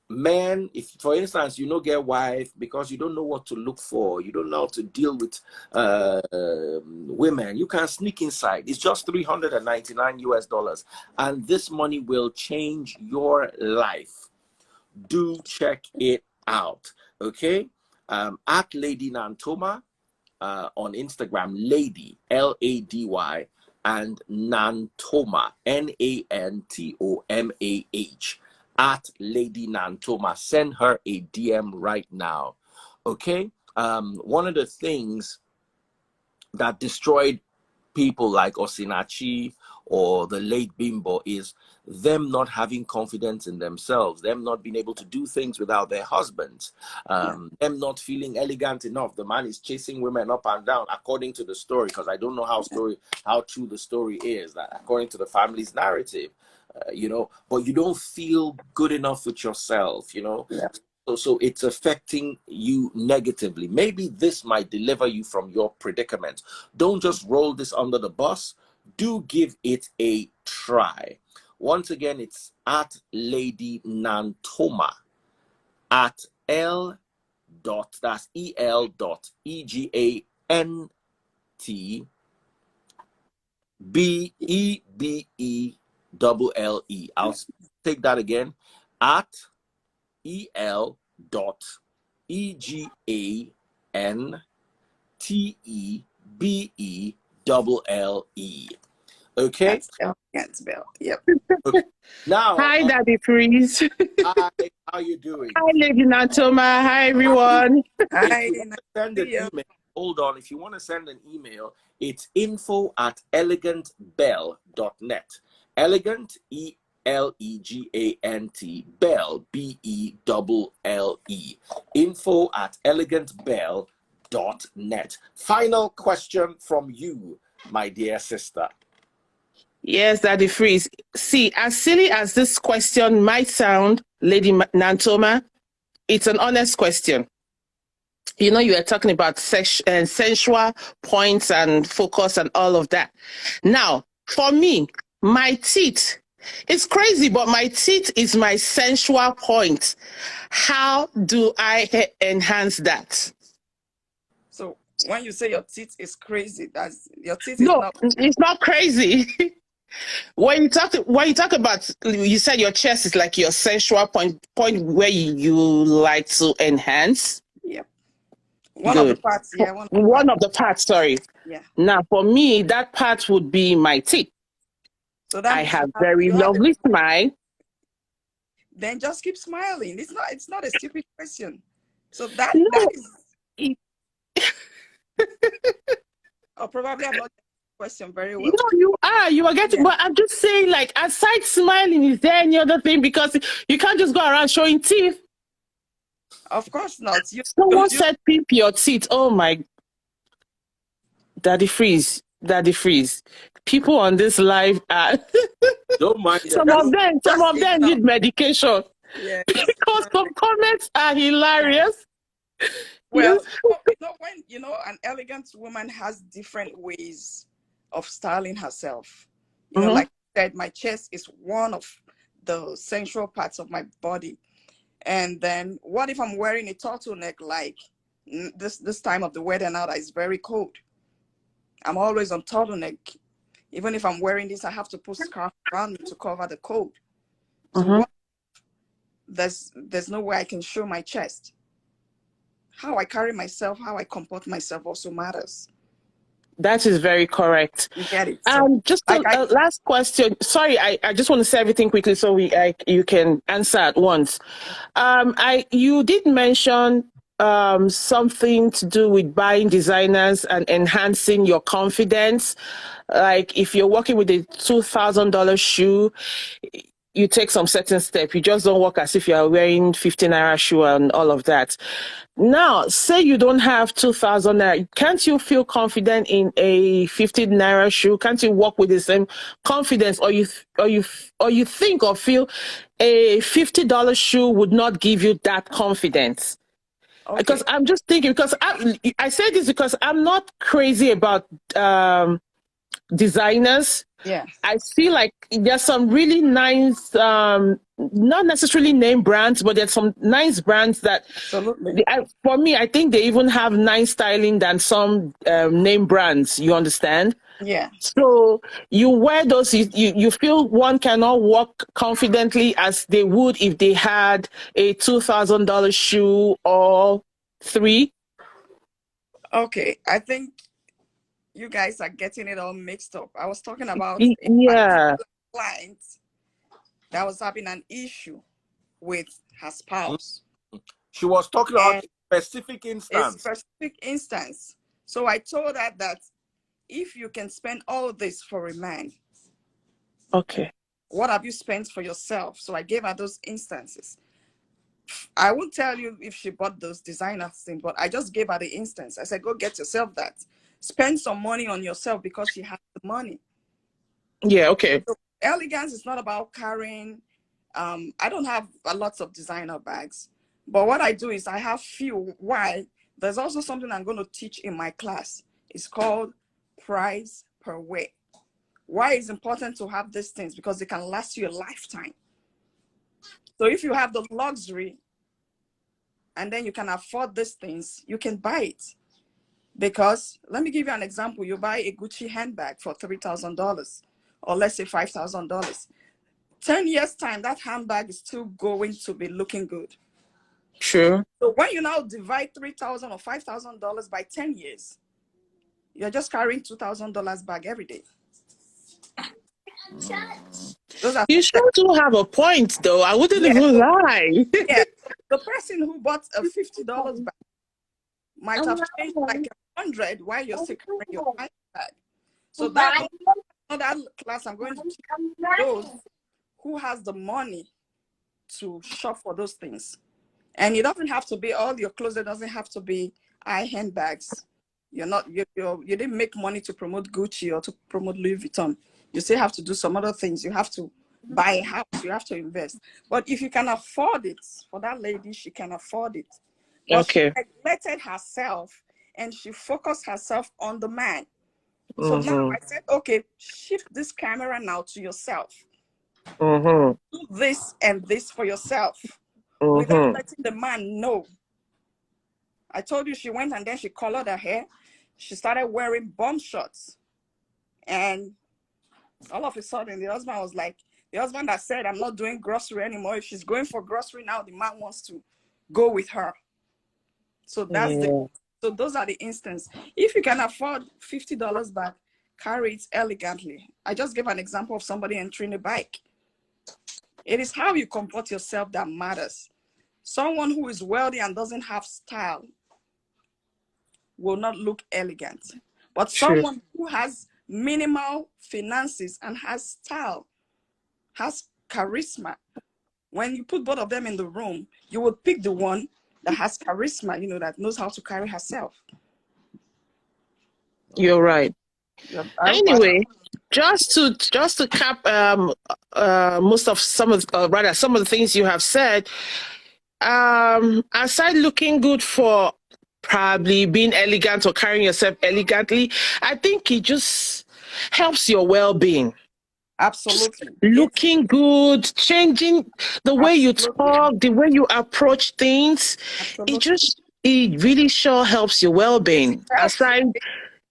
Men, if for instance you don't get wife because you don't know what to look for, you don't know how to deal with women, you can sneak inside. It's just $399, and this money will change your life. Do check it out. Okay, at Lady Nantoma on Instagram, Lady Lady, and Nantoma Nantomah at Lady Nantoma. Send her a DM right now. Okay, one of the things that destroyed people like Osinachi or the late Bimbo is them not having confidence in themselves, them not being able to do things without their husbands, them not feeling elegant enough. The man is chasing women up and down, according to the story, because I don't know how true the story is, that according to the family's narrative, you know, but you don't feel good enough with yourself, you know. Yeah. So it's affecting you negatively. Maybe this might deliver you from your predicament. Don't just roll this under the bus. Do give it a try. Once again, it's at Lady Nantoma at that's EL.EGANTBEBELLE. I'll take that again. At EL.EGANTEBELLE. Okay. That's elegant, Bill. Yep. Okay. Now, Hi, Daddy Freeze. hi, how you doing? Hi, Lady Natoma. Hi, everyone. Hi, Send an email. Hold on. If you want to send an email, it's info@elegantbelle.net. Elegant, ELEGANT, Bell, BELLE. info@elegantbelle.net. Final question from you, my dear sister. Yes, Daddy Freeze. See, as silly as this question might sound, Lady Nantoma, it's an honest question. You know, you are talking about sensual points and focus and all of that. Now, for me, my teeth, it's crazy, but my teeth is my sensual point. How do I enhance that? So when you say your teeth is crazy, that's your teeth is No, not. it's not crazy. When you talk about, you said your chest is like your sensual point where you like to enhance. Yeah. One of the Good. parts, yeah, one of the parts. One of the parts, sorry. Yeah. Now, for me, that part would be my teeth. So that I means have very you have a, lovely smile. then just keep smiling. It's not a stupid question. So that No, is, or probably I'm not the question very you well. know, you are getting, Yeah. but I'm just saying, like, aside smiling, is there any other thing? Because you can't just go around showing teeth. Of course not. Someone said peep your teeth. Oh my, Daddy freeze. People on this live are Don't mind them. some of just them ignore. need medication Yeah, just because ignore. some comments are hilarious. Well, Yes. when an elegant woman has different ways of styling herself. Mm-hmm. Like I said, my chest is one of the sensual parts of my body. And then what if I'm wearing a turtleneck like this time of the weather now that it's very cold? I'm always on turtleneck. Even if I'm wearing this, I have to put scarf around me to cover the cold. So Mm-hmm. what there's no way I can show my chest. How I carry myself, how I comport myself also matters. That is very correct. You get it? So Just like a last question. Sorry, I just want to say everything quickly so you can answer at once. You did mention something to do with buying designers and enhancing your confidence. Like if you're working with a $2,000 shoe, you take some certain step. You just don't walk as if you are wearing 15 naira shoe and all of that. Now, say you don't have 2,000 naira. Can't you feel confident in a 15 naira shoe? Can't you walk with the same confidence, or you think or feel a $50 shoe would not give you that confidence? Because okay. I'm just thinking, because I say this because I'm not crazy about designers. Yeah. I feel like there's some really nice, not necessarily name brands, but there's some nice brands that, Absolutely. for me, I think they even have nice styling than some name brands. You understand? Yeah. So you wear those, you feel one cannot walk confidently as they would if they had a $2,000 shoe or three. Okay. I think you guys are getting it all mixed up. I was talking about a Yeah. particular client that was having an issue with her spouse. She was talking about And a specific a instance. specific instance. So I told her that if you can spend all this for a man, Okay. what have you spent for yourself? So I gave her those instances. I won't tell you if she bought those designer things, but I just gave her the instance. I said, go get yourself that. Spend some money on yourself because she has the money. Yeah. Okay. So elegance is not about carrying. I don't have a lot of designer bags, but what I do is I have few. Why? There's also something I'm going to teach in my class. It's called price per wear. Why it's important to have these things? Because they can last you a lifetime. So if you have the luxury and then you can afford these things, you can buy it. Because let me give you an example. You buy a Gucci handbag for $3,000 or let's say $5,000. 10 years time, that handbag is still going to be looking good. Sure. So when you now divide $3,000 or $5,000 by 10 years, you're just carrying $2,000 bag every day. Those are You sure do have a point, though. I wouldn't yeah, even so, lie. yeah. The person who bought a $50 bag might have changed like 100 while you're still carrying your bag. So that another class I'm going to teach those who has the money to shop for those things. And it doesn't have to be all your clothes. It doesn't have to be high handbags. You didn't make money to promote Gucci or to promote Louis Vuitton. You still have to do some other things. You have to buy a house, you have to invest. But if you can afford it, for that lady, she can afford it. But she Okay. neglected herself and she focused herself on the man. So now Mm-hmm. I said, okay, shift this camera now to yourself. Mm-hmm. Do this and this for yourself without Mm-hmm. letting the man know. I told you she went and then she colored her hair. She started wearing bomb shots. And all of a sudden, the husband that said, I'm not doing grocery anymore. If she's going for grocery now, the man wants to go with her. So Yeah. so those are the instances. If you can afford $50 back, carry it elegantly. I just gave an example of somebody entering a bike. It is how you comport yourself that matters. Someone who is wealthy and doesn't have style will not look elegant. But True. someone who has minimal finances and has style, has charisma, when you put both of them in the room, you will pick the one that has charisma, that knows how to carry herself. You're right. Yeah, Anyway, just to cap most of some of rather some of the things you have said, aside looking good for probably being elegant or carrying yourself elegantly, I think it just helps your well-being. absolutely. Looking good, changing the way you Absolutely. talk, the way you approach things, Absolutely. it really sure helps your well-being. Helps you. Aside, It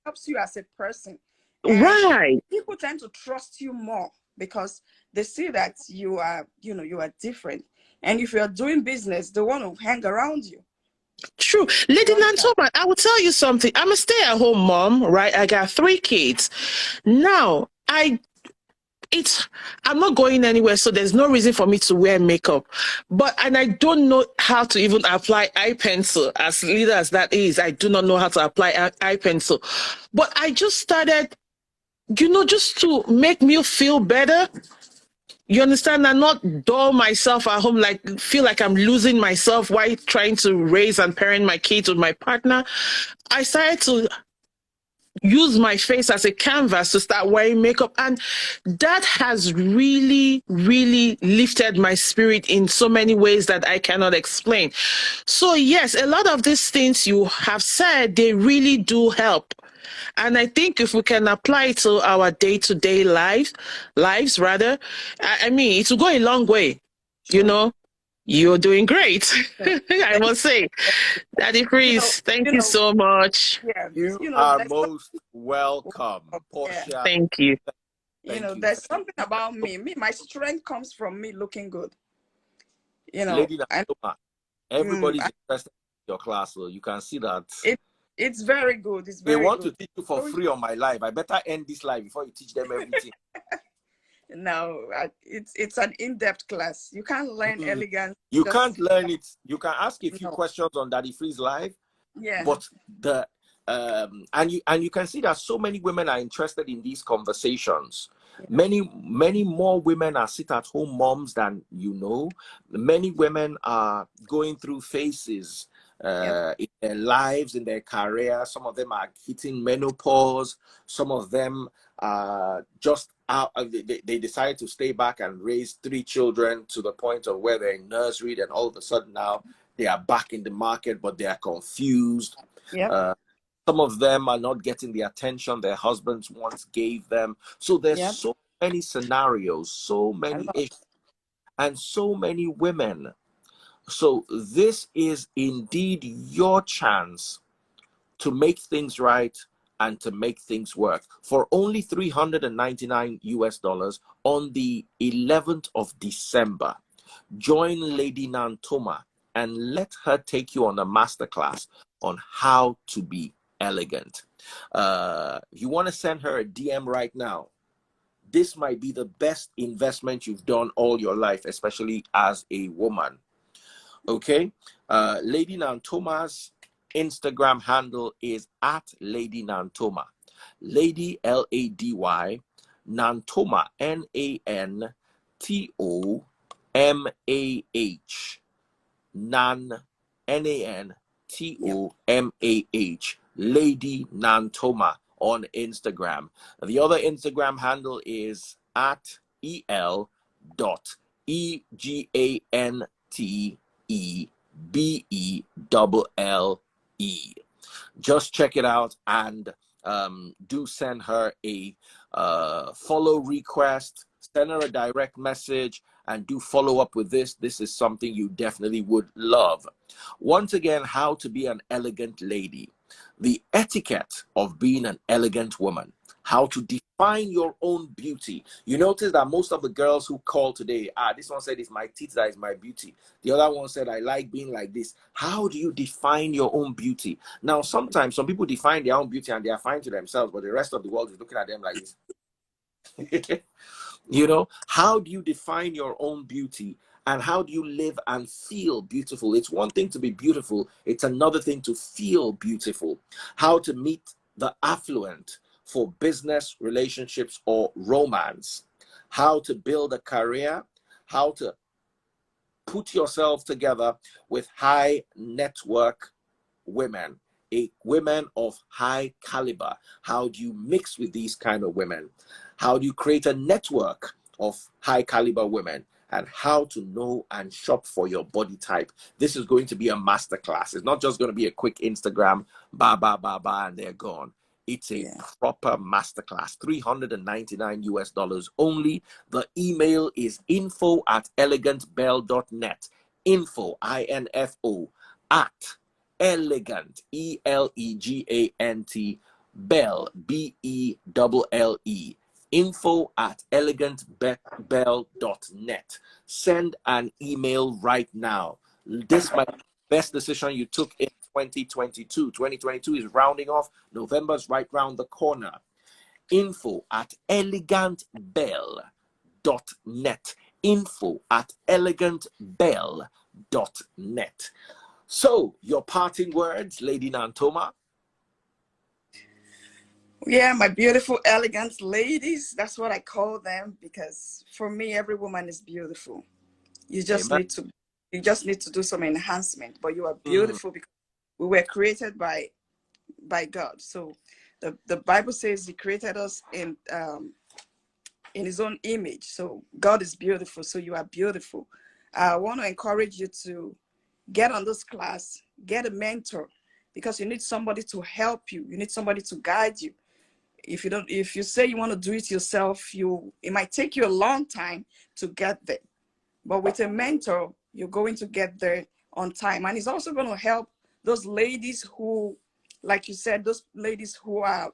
helps you as a person. And right. people tend to trust you more because they see that you are, you are different. And if you're doing business, they want to hang around you. True. Lady You understand? Nantoma, I will tell you something. I'm a stay-at-home mom, right? I got 3 kids. Now, I'm not going anywhere, so there's no reason for me to wear makeup. And I don't know how to even apply eye pencil. As little as that is, I do not know how to apply eye pencil. But I just started, just to make me feel better. You understand? And not dull myself at home, feel like I'm losing myself while trying to raise and parent my kids with my partner. I started to use my face as a canvas to start wearing makeup. And that has really, really lifted my spirit in so many ways that I cannot explain. So yes, a lot of these things you have said, they really do help. And I think if we can apply it to our day-to-day lives rather, I mean, it will go a long way. Sure. You're doing great. Sure. I must say, Daddy Freeze, thank you so much. Yeah, You are there's most welcome, yeah. Portia. Thank you. Thank you. There's something about me. My strength comes from me looking good. Lady And Natoma, everybody's interested in your class, so you can see that. it's very good. It's They very want good. to teach you for free on my live. I better end this live before you teach them everything. No, it's an in-depth class. You can't learn elegance. You can't learn it. You can ask a few No. questions on Daddy Freeze live, Yeah. but and you can see that so many women are interested in these conversations. Yeah. Many more women are sit-at-home moms than you know. Many women are going through phases in their lives, in their career. Some of them are hitting menopause. Some of them are just out. They decide to stay back and raise 3 children to the point of where they're in nursery, and all of a sudden now they are back in the market, but they are confused. Yeah. Some of them are not getting the attention their husbands once gave them. So there's so many scenarios, so many issues, and so many women. So this is indeed your chance to make things right and to make things work. For only $399 US on the 11th of December, join Lady Nantoma and let her take you on a masterclass on how to be elegant. If you want to send her a DM right now, this might be the best investment you've done all your life, especially as a woman. Okay? Lady Nantoma's Instagram handle is at Lady Nantoma. Lady, Lady, Nantoma, Nantomah. Nantomah. Lady Nantoma on Instagram. The other Instagram handle is at egantebelle. Just check it out, and do send her a follow request, send her a direct message, and do follow up with this. This is something you definitely would love. Once again, how to be an elegant lady, the etiquette of being an elegant woman, how to define your own beauty. You notice that most of the girls who call today, this one said it's my teeth that is my beauty. The other one said, I like being like this. How do you define your own beauty? Now, sometimes some people define their own beauty and they are fine to themselves, but the rest of the world is looking at them like this. You know, how do you define your own beauty? And how do you live and feel beautiful? It's one thing to be beautiful. It's another thing to feel beautiful. How to meet the affluent for business, relationships, or romance. How to build a career. How to put yourself together with high network women, women of high caliber. How do you mix with these kind of women? How do you create a network of high caliber women? And how to know and shop for your body type. This is going to be a masterclass. It's not just going to be a quick Instagram, and they're gone. It's a proper masterclass, $399 US only. The email is info@elegantbelle.net. Info, INFO, at elegant, ELEGANT, belle, BELLE, info@elegantbelle.net. Send an email right now. This might be the best decision you took in 2022. 2022 is rounding off. November's right round the corner. info@elegantbelle.net. info@elegantbelle.net. So, your parting words, Lady Nantoma? Yeah, my beautiful, elegant ladies. That's what I call them, because for me, every woman is beautiful. You just Amen. need to do some enhancement, but you are beautiful because we were created by God. So the Bible says He created us in His own image. So God is beautiful. So you are beautiful. I want to encourage you to get on this class, get a mentor, because you need somebody to help you. You need somebody to guide you. If you say you want to do it yourself, it might take you a long time to get there. But with a mentor, you're going to get there on time. And it's also going to help those ladies who, like you said, those ladies who are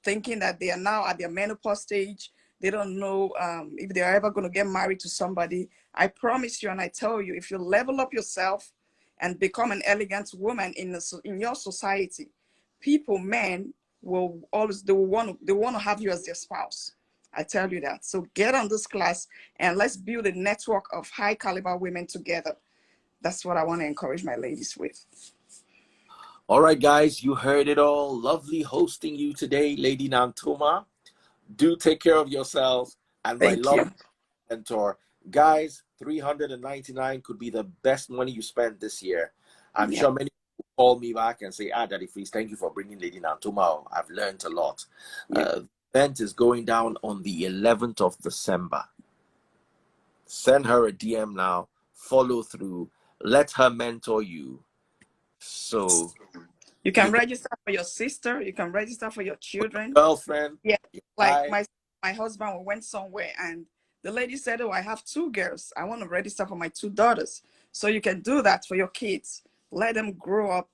thinking that they are now at their menopause stage. They don't know if they're ever going to get married to somebody. I promise you, and I tell you, if you level up yourself and become an elegant woman in your society, men will always, they want to have you as their spouse. I tell you that. So get on this class and let's build a network of high caliber women together. That's what I want to encourage my ladies with. All right, guys, you heard it all. Lovely hosting you today, Lady Nantoma. Do take care of yourselves and my Thank you. mentor. Guys, $399 could be the best money you spent this year. I'm sure many people call me back and say, Daddy Freeze, thank you for bringing Lady Nantoma. I've learned a lot. The event is going down on the 11th of December. Send her a DM now. Follow through. Let her mentor you. So you can register for your sister. You can register for your children. Girlfriend. Yeah. Like my husband, we went somewhere and the lady said, oh, I have 2 girls. I want to register for my 2 daughters. So you can do that for your kids. Let them grow up,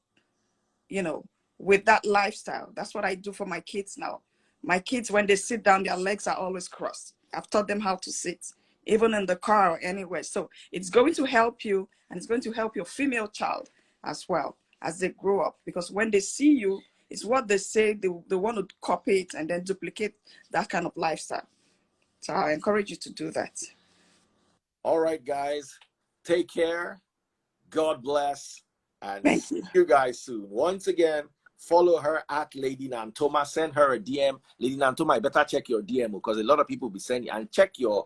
with that lifestyle. That's what I do for my kids now. My kids, when they sit down, their legs are always crossed. I've taught them how to sit, even in the car or anywhere. So it's going to help you, and it's going to help your female child as well as they grow up. Because when they see you, it's what they say, they want to copy it and then duplicate that kind of lifestyle. So I encourage you to do that. All right, guys. Take care. God bless. And Thank see you. you guys soon. Once again, follow her at Lady Nantoma. Send her a DM. Lady Nantoma, you better check your DM because a lot of people will be sending, and check your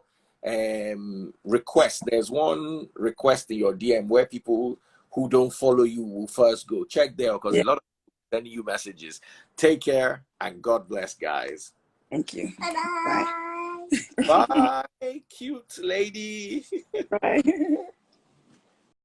request. There's one request in your DM where people who don't follow you will first go. Check there because a lot of people sending you messages. Take care and God bless, guys. Thank you. Bye. Bye, cute lady. Right.